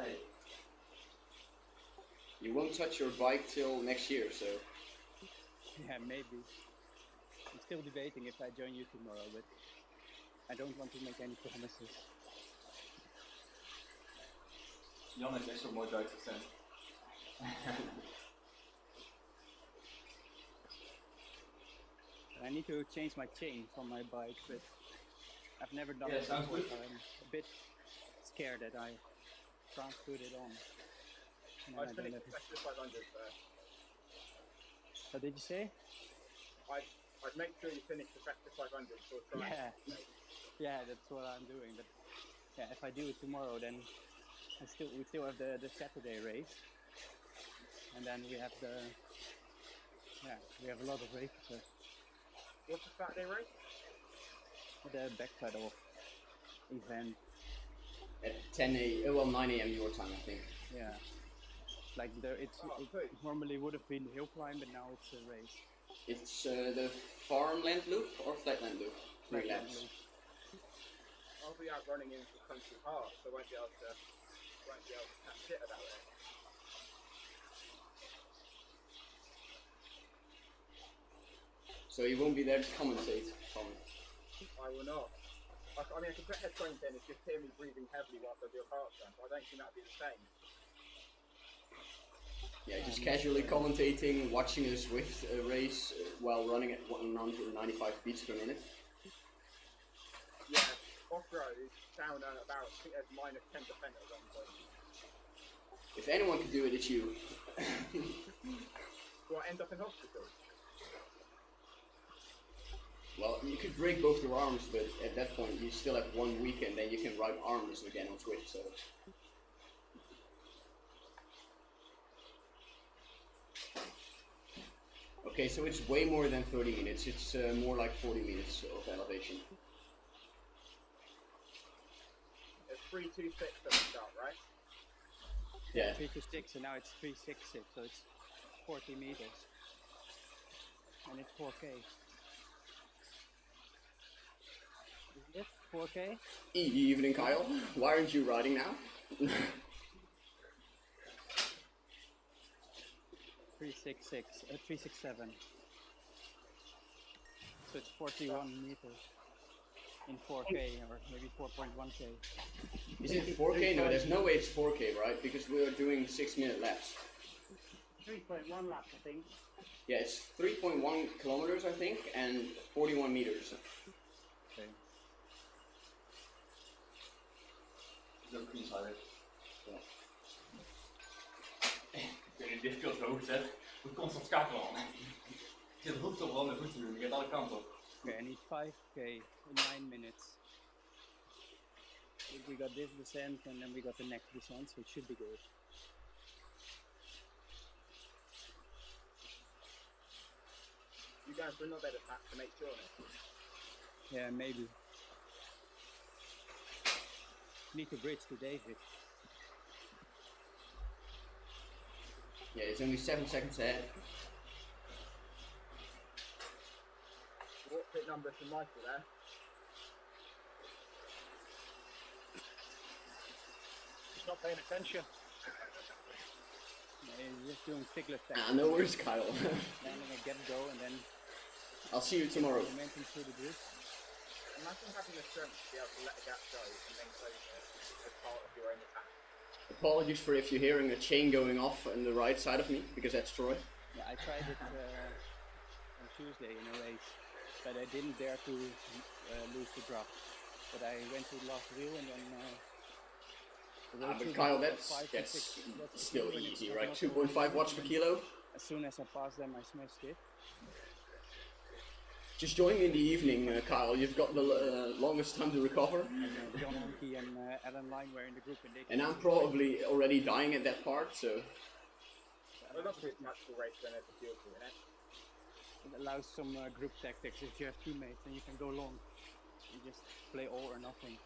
[SPEAKER 3] You won't touch your bike till next year, so
[SPEAKER 2] Yeah, maybe. I'm still debating if I join you tomorrow, but I don't want to make any promises.
[SPEAKER 7] Jan heeft echt zo'n mooi Duits accent.
[SPEAKER 2] I need to change my chain on my bike, but I've never done
[SPEAKER 7] Yeah,
[SPEAKER 2] it
[SPEAKER 7] sounds
[SPEAKER 2] before,
[SPEAKER 7] good.
[SPEAKER 2] so I'm a bit scared that I can't put it on. And then
[SPEAKER 1] I'd
[SPEAKER 2] I don't
[SPEAKER 1] finish
[SPEAKER 2] have
[SPEAKER 1] the
[SPEAKER 2] it.
[SPEAKER 1] Festa 500 first.
[SPEAKER 2] What did you say?
[SPEAKER 1] I'd make sure you finish the Festa 500 before trying.
[SPEAKER 2] Yeah. Yeah, that's what I'm doing. But yeah, if I do it tomorrow, then we still have the Saturday race, and then we have we have a lot of races. So
[SPEAKER 1] What's the Saturday race?
[SPEAKER 2] the back pedal event,
[SPEAKER 3] at 9 a.m. your time, I think.
[SPEAKER 2] yeah. Like it normally would have been hill climb, but now it's a race.
[SPEAKER 3] It's the farmland loop or flatland loop. 3
[SPEAKER 2] Flatland
[SPEAKER 3] laps.
[SPEAKER 2] loop.
[SPEAKER 1] I'll be out running into Country Park, so I won't be able to catch it about it.
[SPEAKER 3] So you won't be there to commentate, Tom.
[SPEAKER 1] I will not. I mean, I can put headphones in and just hear me breathing heavily whilst I do a park run, but I don't think that would be the same.
[SPEAKER 3] Yeah, just casually commentating, watching a Zwift race while running at 195 beats per minute.
[SPEAKER 1] Yeah, off-road is down at about, I think there's minus 10% at one point.
[SPEAKER 3] If anyone could do it, it's you.
[SPEAKER 1] Will I end up in hospital?
[SPEAKER 3] Well, you could break both your arms, but at that point you still have 1 week and then you can ride armless again on Zwift, so... Okay, so it's way more than 30 minutes, it's more like 40 minutes of elevation.
[SPEAKER 1] It's 326 at the start, right?
[SPEAKER 3] Yeah.
[SPEAKER 2] 326, and now it's 366, so it's 40 meters, and it's 4K. Isn't it 4K?
[SPEAKER 3] Evening, Kyle. Why aren't you riding now?
[SPEAKER 2] 367. So it's 41 meters in 4K, or maybe 4.1K.
[SPEAKER 3] Is it 4K? No, there's no way it's 4K, right? Because we are doing 6-minute laps.
[SPEAKER 6] 3.1 laps, I think.
[SPEAKER 3] Yeah, it's 3.1 kilometers, I think, and 41 meters.
[SPEAKER 2] Okay.
[SPEAKER 7] Dat is ook freestyle. Ja. Ik weet niet, dit keer hoofd zet. Moet constant schakelen aan. Ik zit hoofd op handen goed te doen, ik ga alle kanten op.
[SPEAKER 2] Okay, I need 5k in 9 minutes. We got this descent and then we got the next descent, so it should be good.
[SPEAKER 1] You going for another attack to make sure?
[SPEAKER 2] Yeah, maybe. Need to bridge to David.
[SPEAKER 3] Yeah, it's only 7 seconds ahead.
[SPEAKER 1] What pit number for Michael there?
[SPEAKER 5] He's not paying attention.
[SPEAKER 2] Yeah, he's just doing Figlet
[SPEAKER 3] Ah, no worries, Kyle.
[SPEAKER 2] landing a get go and then
[SPEAKER 3] I'll see you tomorrow.
[SPEAKER 2] momentum through the bridge.
[SPEAKER 1] Imagine having the strength to be able to let a gap go and then close it as part of your own attack.
[SPEAKER 3] Apologies for if you're hearing a chain going off on the right side of me, because that's Troy.
[SPEAKER 2] Yeah, I tried it on Tuesday in a race, but I didn't dare to lose the drop. But I went to the last wheel and then.
[SPEAKER 3] But Kyle, that's still easy, right? 2.5 watts per kilo.
[SPEAKER 2] As soon as I passed them, I smashed it.
[SPEAKER 3] Just join me in the evening, Kyle. You've got the longest time to recover.
[SPEAKER 2] And John Honky and Alan Line were in the group, and they.
[SPEAKER 3] And I'm probably already dying at that part, so.
[SPEAKER 1] Well, that's a bit tactical race when there's a fuel crew in it.
[SPEAKER 2] It allows some group tactics. If you have teammates, then you can go long. You just play all or nothing.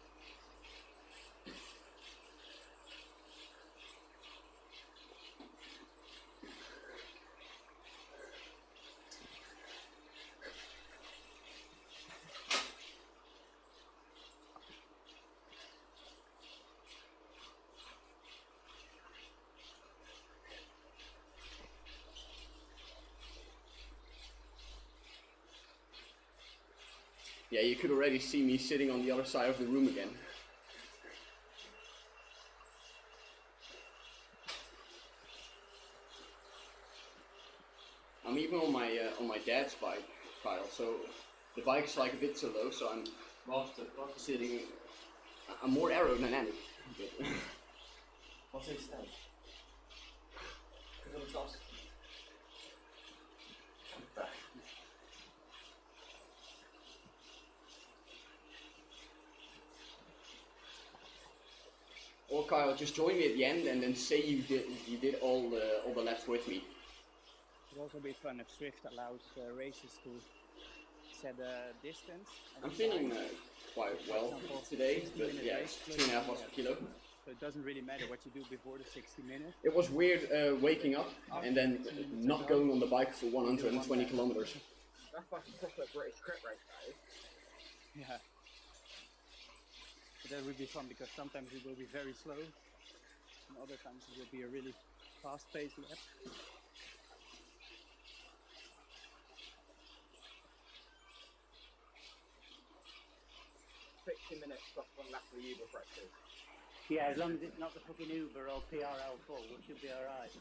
[SPEAKER 3] Yeah, you could already see me sitting on the other side of the room again. I'm even on my dad's bike, Kyle. So the bike's like a bit too low, so I'm sitting. I'm more aerodynamic.
[SPEAKER 7] Wat is het? Ik wil het vast.
[SPEAKER 3] Or Kyle, just join me at the end and then say you did all the laps with me.
[SPEAKER 2] It would also be fun if Zwift allows races to set a distance.
[SPEAKER 3] I'm feeling quite well today, but yeah, it's 2.5 watts per kilo.
[SPEAKER 2] So it doesn't really matter what you do before the 60 minutes.
[SPEAKER 3] It was weird waking up and then not going on the bike for 120 kilometers.
[SPEAKER 1] That's like a proper British crit race, that is.
[SPEAKER 2] Yeah. But that would be fun because sometimes it will be very slow, and other times it will be a really fast-paced lap.
[SPEAKER 1] 60 minutes plus one lap of the Uber practice.
[SPEAKER 6] Yeah, as long as it's not the fucking Uber or PRL full, we should be alright.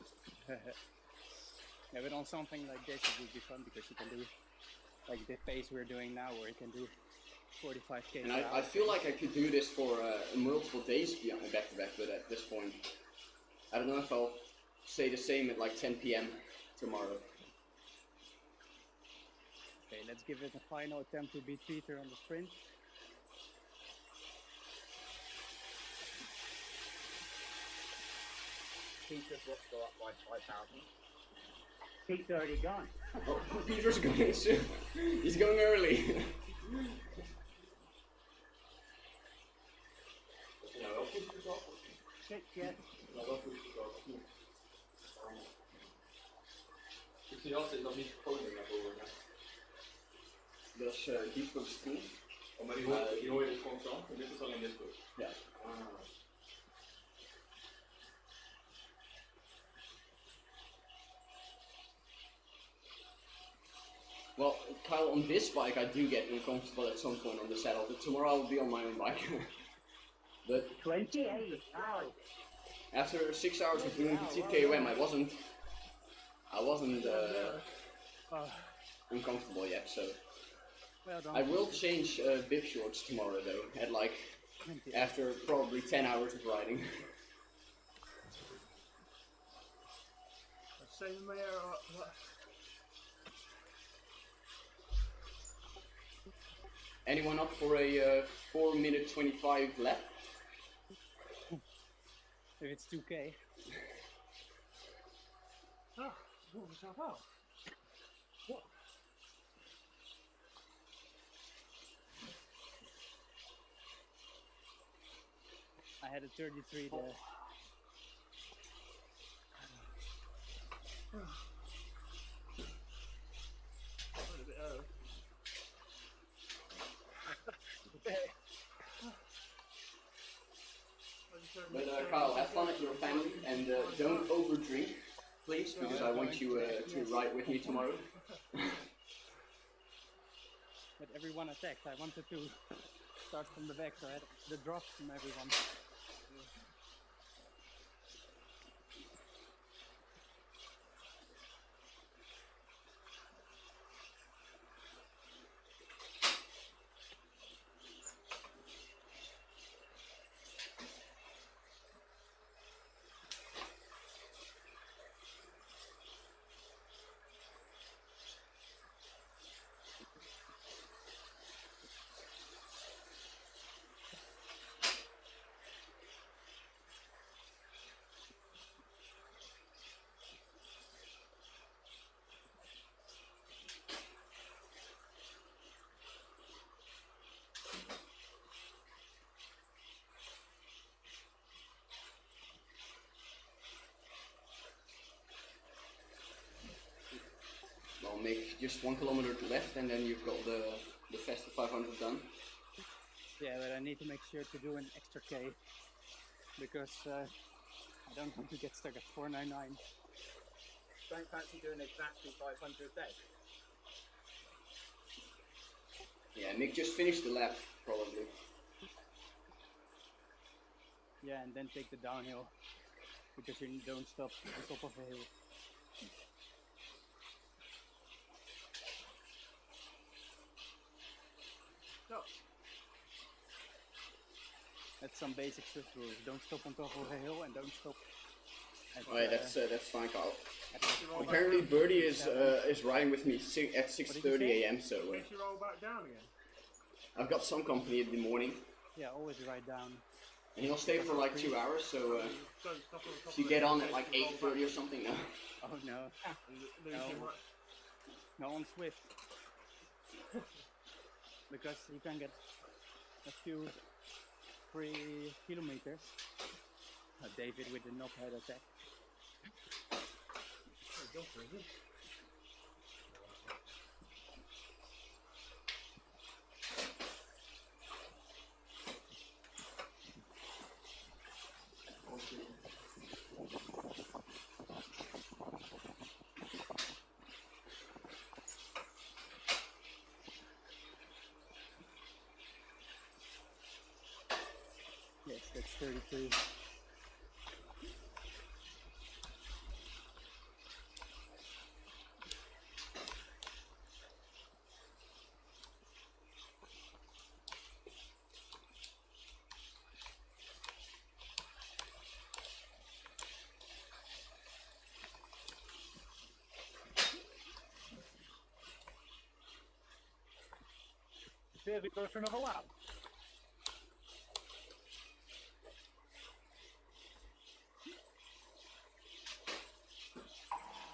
[SPEAKER 2] Yeah, but on something like this it would be fun because you can do like the pace we're doing now where you can do 45k.
[SPEAKER 3] And I feel like I could do this for multiple days back to back, but at this point, I don't know if I'll say the same at like 10 p.m. tomorrow.
[SPEAKER 2] Okay, let's give it a final attempt to beat Peter on the sprint.
[SPEAKER 1] Peter's watch go up by 5,000.
[SPEAKER 6] Pete's already gone.
[SPEAKER 3] Oh, Peter's going soon. He's going early.
[SPEAKER 6] Six, yes.
[SPEAKER 7] Ik zie altijd nog niet gekozen naar voren.
[SPEAKER 3] Dat is diep voor de stoel.
[SPEAKER 7] Oh, maar die hoor je dus constant. En dit is alleen dit goed.
[SPEAKER 3] Ja. Well, Kyle, on this bike I do get uncomfortable at some point on the saddle, but tomorrow I'll be on my own bike. But
[SPEAKER 6] 28 hours.
[SPEAKER 3] after 6 hours of doing the TKOM, I wasn't I wasn't
[SPEAKER 2] Oh,
[SPEAKER 3] uncomfortable yet, so
[SPEAKER 2] well done.
[SPEAKER 3] I will change bib shorts tomorrow though, at like
[SPEAKER 2] 20.
[SPEAKER 3] after probably 10 hours of riding.
[SPEAKER 4] Saving my hair up.
[SPEAKER 3] Anyone up for a 4-minute 25 lap?
[SPEAKER 2] If it's 2K.
[SPEAKER 4] Ah, sort myself out. What?
[SPEAKER 2] I had a 33 there.
[SPEAKER 4] Went a bit early.
[SPEAKER 3] But Kyle, have fun at your family and don't overdrink, please, because I want you to ride with me tomorrow.
[SPEAKER 2] But everyone attacked. I wanted to start from the back, so I had the drops from everyone.
[SPEAKER 3] Well, make just 1 kilometer left and then you've got the Festa 500 done.
[SPEAKER 2] Yeah, but I need to make sure to do an extra K because I don't want to get stuck at 499.
[SPEAKER 1] Don't fancy doing exactly 500 a day.
[SPEAKER 3] Yeah, Nick just finished the lap, probably.
[SPEAKER 2] Yeah, and then take the downhill because you don't stop on top of a hill. That's some basic Swift rules. Don't stop on top of a hill and don't stop.
[SPEAKER 3] Oh yeah, that's fine, Kyle.
[SPEAKER 2] at the
[SPEAKER 3] Apparently Birdie is riding with me at 6:30 a.m. So
[SPEAKER 4] We should roll back down again.
[SPEAKER 3] I've got some company in the morning,
[SPEAKER 2] Yeah, always write down.
[SPEAKER 3] and he'll stay for like 2 hours. So
[SPEAKER 4] Don't stop on top
[SPEAKER 3] if you
[SPEAKER 4] of
[SPEAKER 3] get
[SPEAKER 4] it,
[SPEAKER 3] on
[SPEAKER 4] we
[SPEAKER 3] at like
[SPEAKER 4] should roll
[SPEAKER 3] 8:30 or something, no.
[SPEAKER 2] Oh no,
[SPEAKER 4] back. Lose
[SPEAKER 2] No.
[SPEAKER 4] too much.
[SPEAKER 2] no on Swift. Because you can get a few free kilometers. David with the knobhead attack.
[SPEAKER 4] Oh, go for it.
[SPEAKER 2] Yes, that's 33.
[SPEAKER 5] David, go for another lap.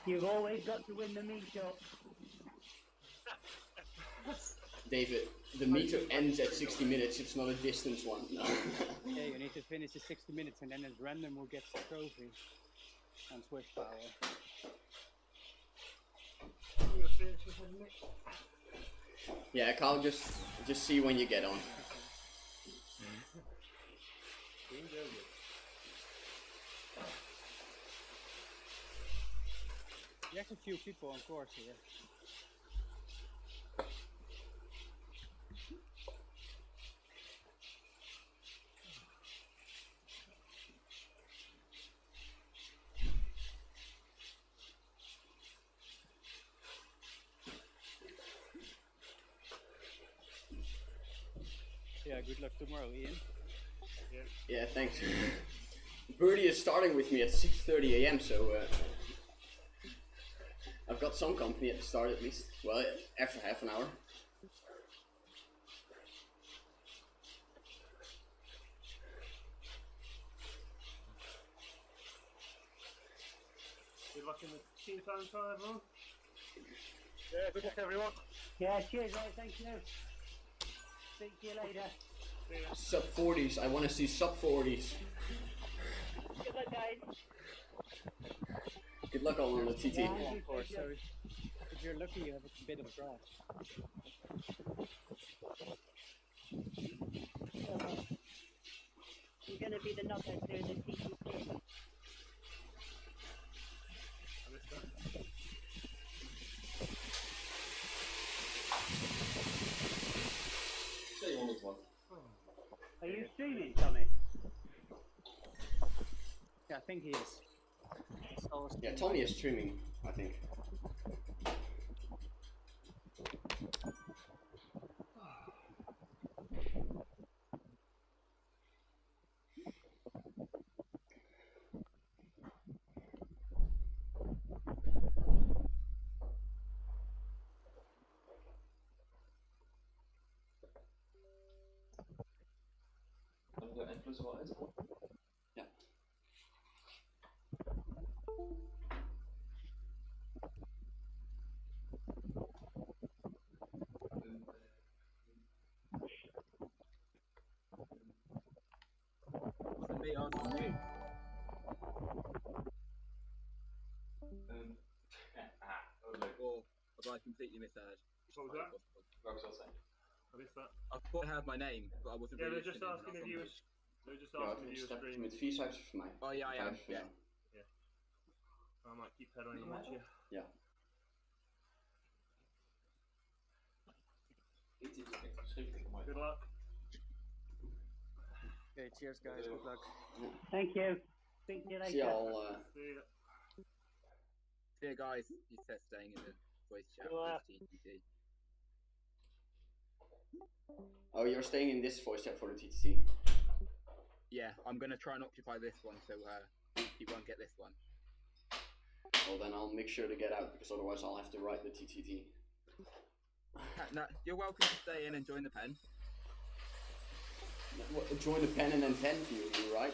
[SPEAKER 6] You've always got to win the meet-up.
[SPEAKER 3] David, the meter ends at 60 minutes. It's not a distance one. No.
[SPEAKER 2] Yeah, you need to finish the 60 minutes and then it's random who gets the trophy on Swift Power.
[SPEAKER 4] I'm gonna finish with a Nick.
[SPEAKER 3] Yeah, Kyle, just see when you get on.
[SPEAKER 2] There's a few people on course here. good luck tomorrow, Ian.
[SPEAKER 3] Yeah, thanks. Birdie is starting with me at 6:30 a.m. So I've got some company at the start at least. Well, after half an hour.
[SPEAKER 4] Good luck in the team time trial, everyone.
[SPEAKER 5] Yeah, good luck, everyone.
[SPEAKER 6] Yeah, cheers, mate. Thank you. Speak to you later.
[SPEAKER 3] Sub 40s. I want to see sub 40s.
[SPEAKER 8] Good luck, guys.
[SPEAKER 3] Good luck all on the TT.
[SPEAKER 6] Yeah.
[SPEAKER 2] Of course, so if you're lucky, you have a bit of grass.
[SPEAKER 8] You're going to be the knockout doing the TTT.
[SPEAKER 4] I missed that.
[SPEAKER 6] Are you streaming, Tommy?
[SPEAKER 2] Yeah, I think he is. So
[SPEAKER 3] Yeah, Tommy is streaming, I think.
[SPEAKER 7] Dan de N plus wel uit.
[SPEAKER 3] Ja.
[SPEAKER 9] Was it me asking you?
[SPEAKER 7] Dat was leuk.
[SPEAKER 9] Or was I completely misheard?
[SPEAKER 4] What was that?
[SPEAKER 7] Wou ik zo zijn.
[SPEAKER 4] I missed that.
[SPEAKER 9] I thought I had my name, but I wasn't
[SPEAKER 4] Yeah,
[SPEAKER 9] really
[SPEAKER 4] they're just
[SPEAKER 9] listening,
[SPEAKER 4] asking
[SPEAKER 9] and I
[SPEAKER 4] if you
[SPEAKER 9] was
[SPEAKER 4] was. They're just
[SPEAKER 3] Ja,
[SPEAKER 4] asking if you were
[SPEAKER 3] stap je
[SPEAKER 4] streaming.
[SPEAKER 3] met 4 cijfers voor mij.
[SPEAKER 9] Oh, yeah, I am,
[SPEAKER 3] 5 voor
[SPEAKER 9] yeah.
[SPEAKER 3] jou.
[SPEAKER 4] I might keep pedaling and watch you.
[SPEAKER 3] Ja.
[SPEAKER 7] Dit is echt verschrikkelijk mooi.
[SPEAKER 4] Good luck.
[SPEAKER 2] Okay, cheers, guys. Good luck.
[SPEAKER 6] Thank you. Speak to you
[SPEAKER 3] Zie je
[SPEAKER 6] later.
[SPEAKER 3] al.
[SPEAKER 4] See ya.
[SPEAKER 9] Yeah, guys, he says staying in the voice chat
[SPEAKER 5] Yeah.
[SPEAKER 9] for TTT.
[SPEAKER 3] Oh, you're staying in this voice chat for the TTT.
[SPEAKER 9] Yeah, I'm going to try and occupy this one, so he won't get this one.
[SPEAKER 3] Well, then I'll make sure to get out, because otherwise I'll have to write the TTT.
[SPEAKER 9] No, you're welcome to stay in and join the pen.
[SPEAKER 3] Join the pen and then vent you, right?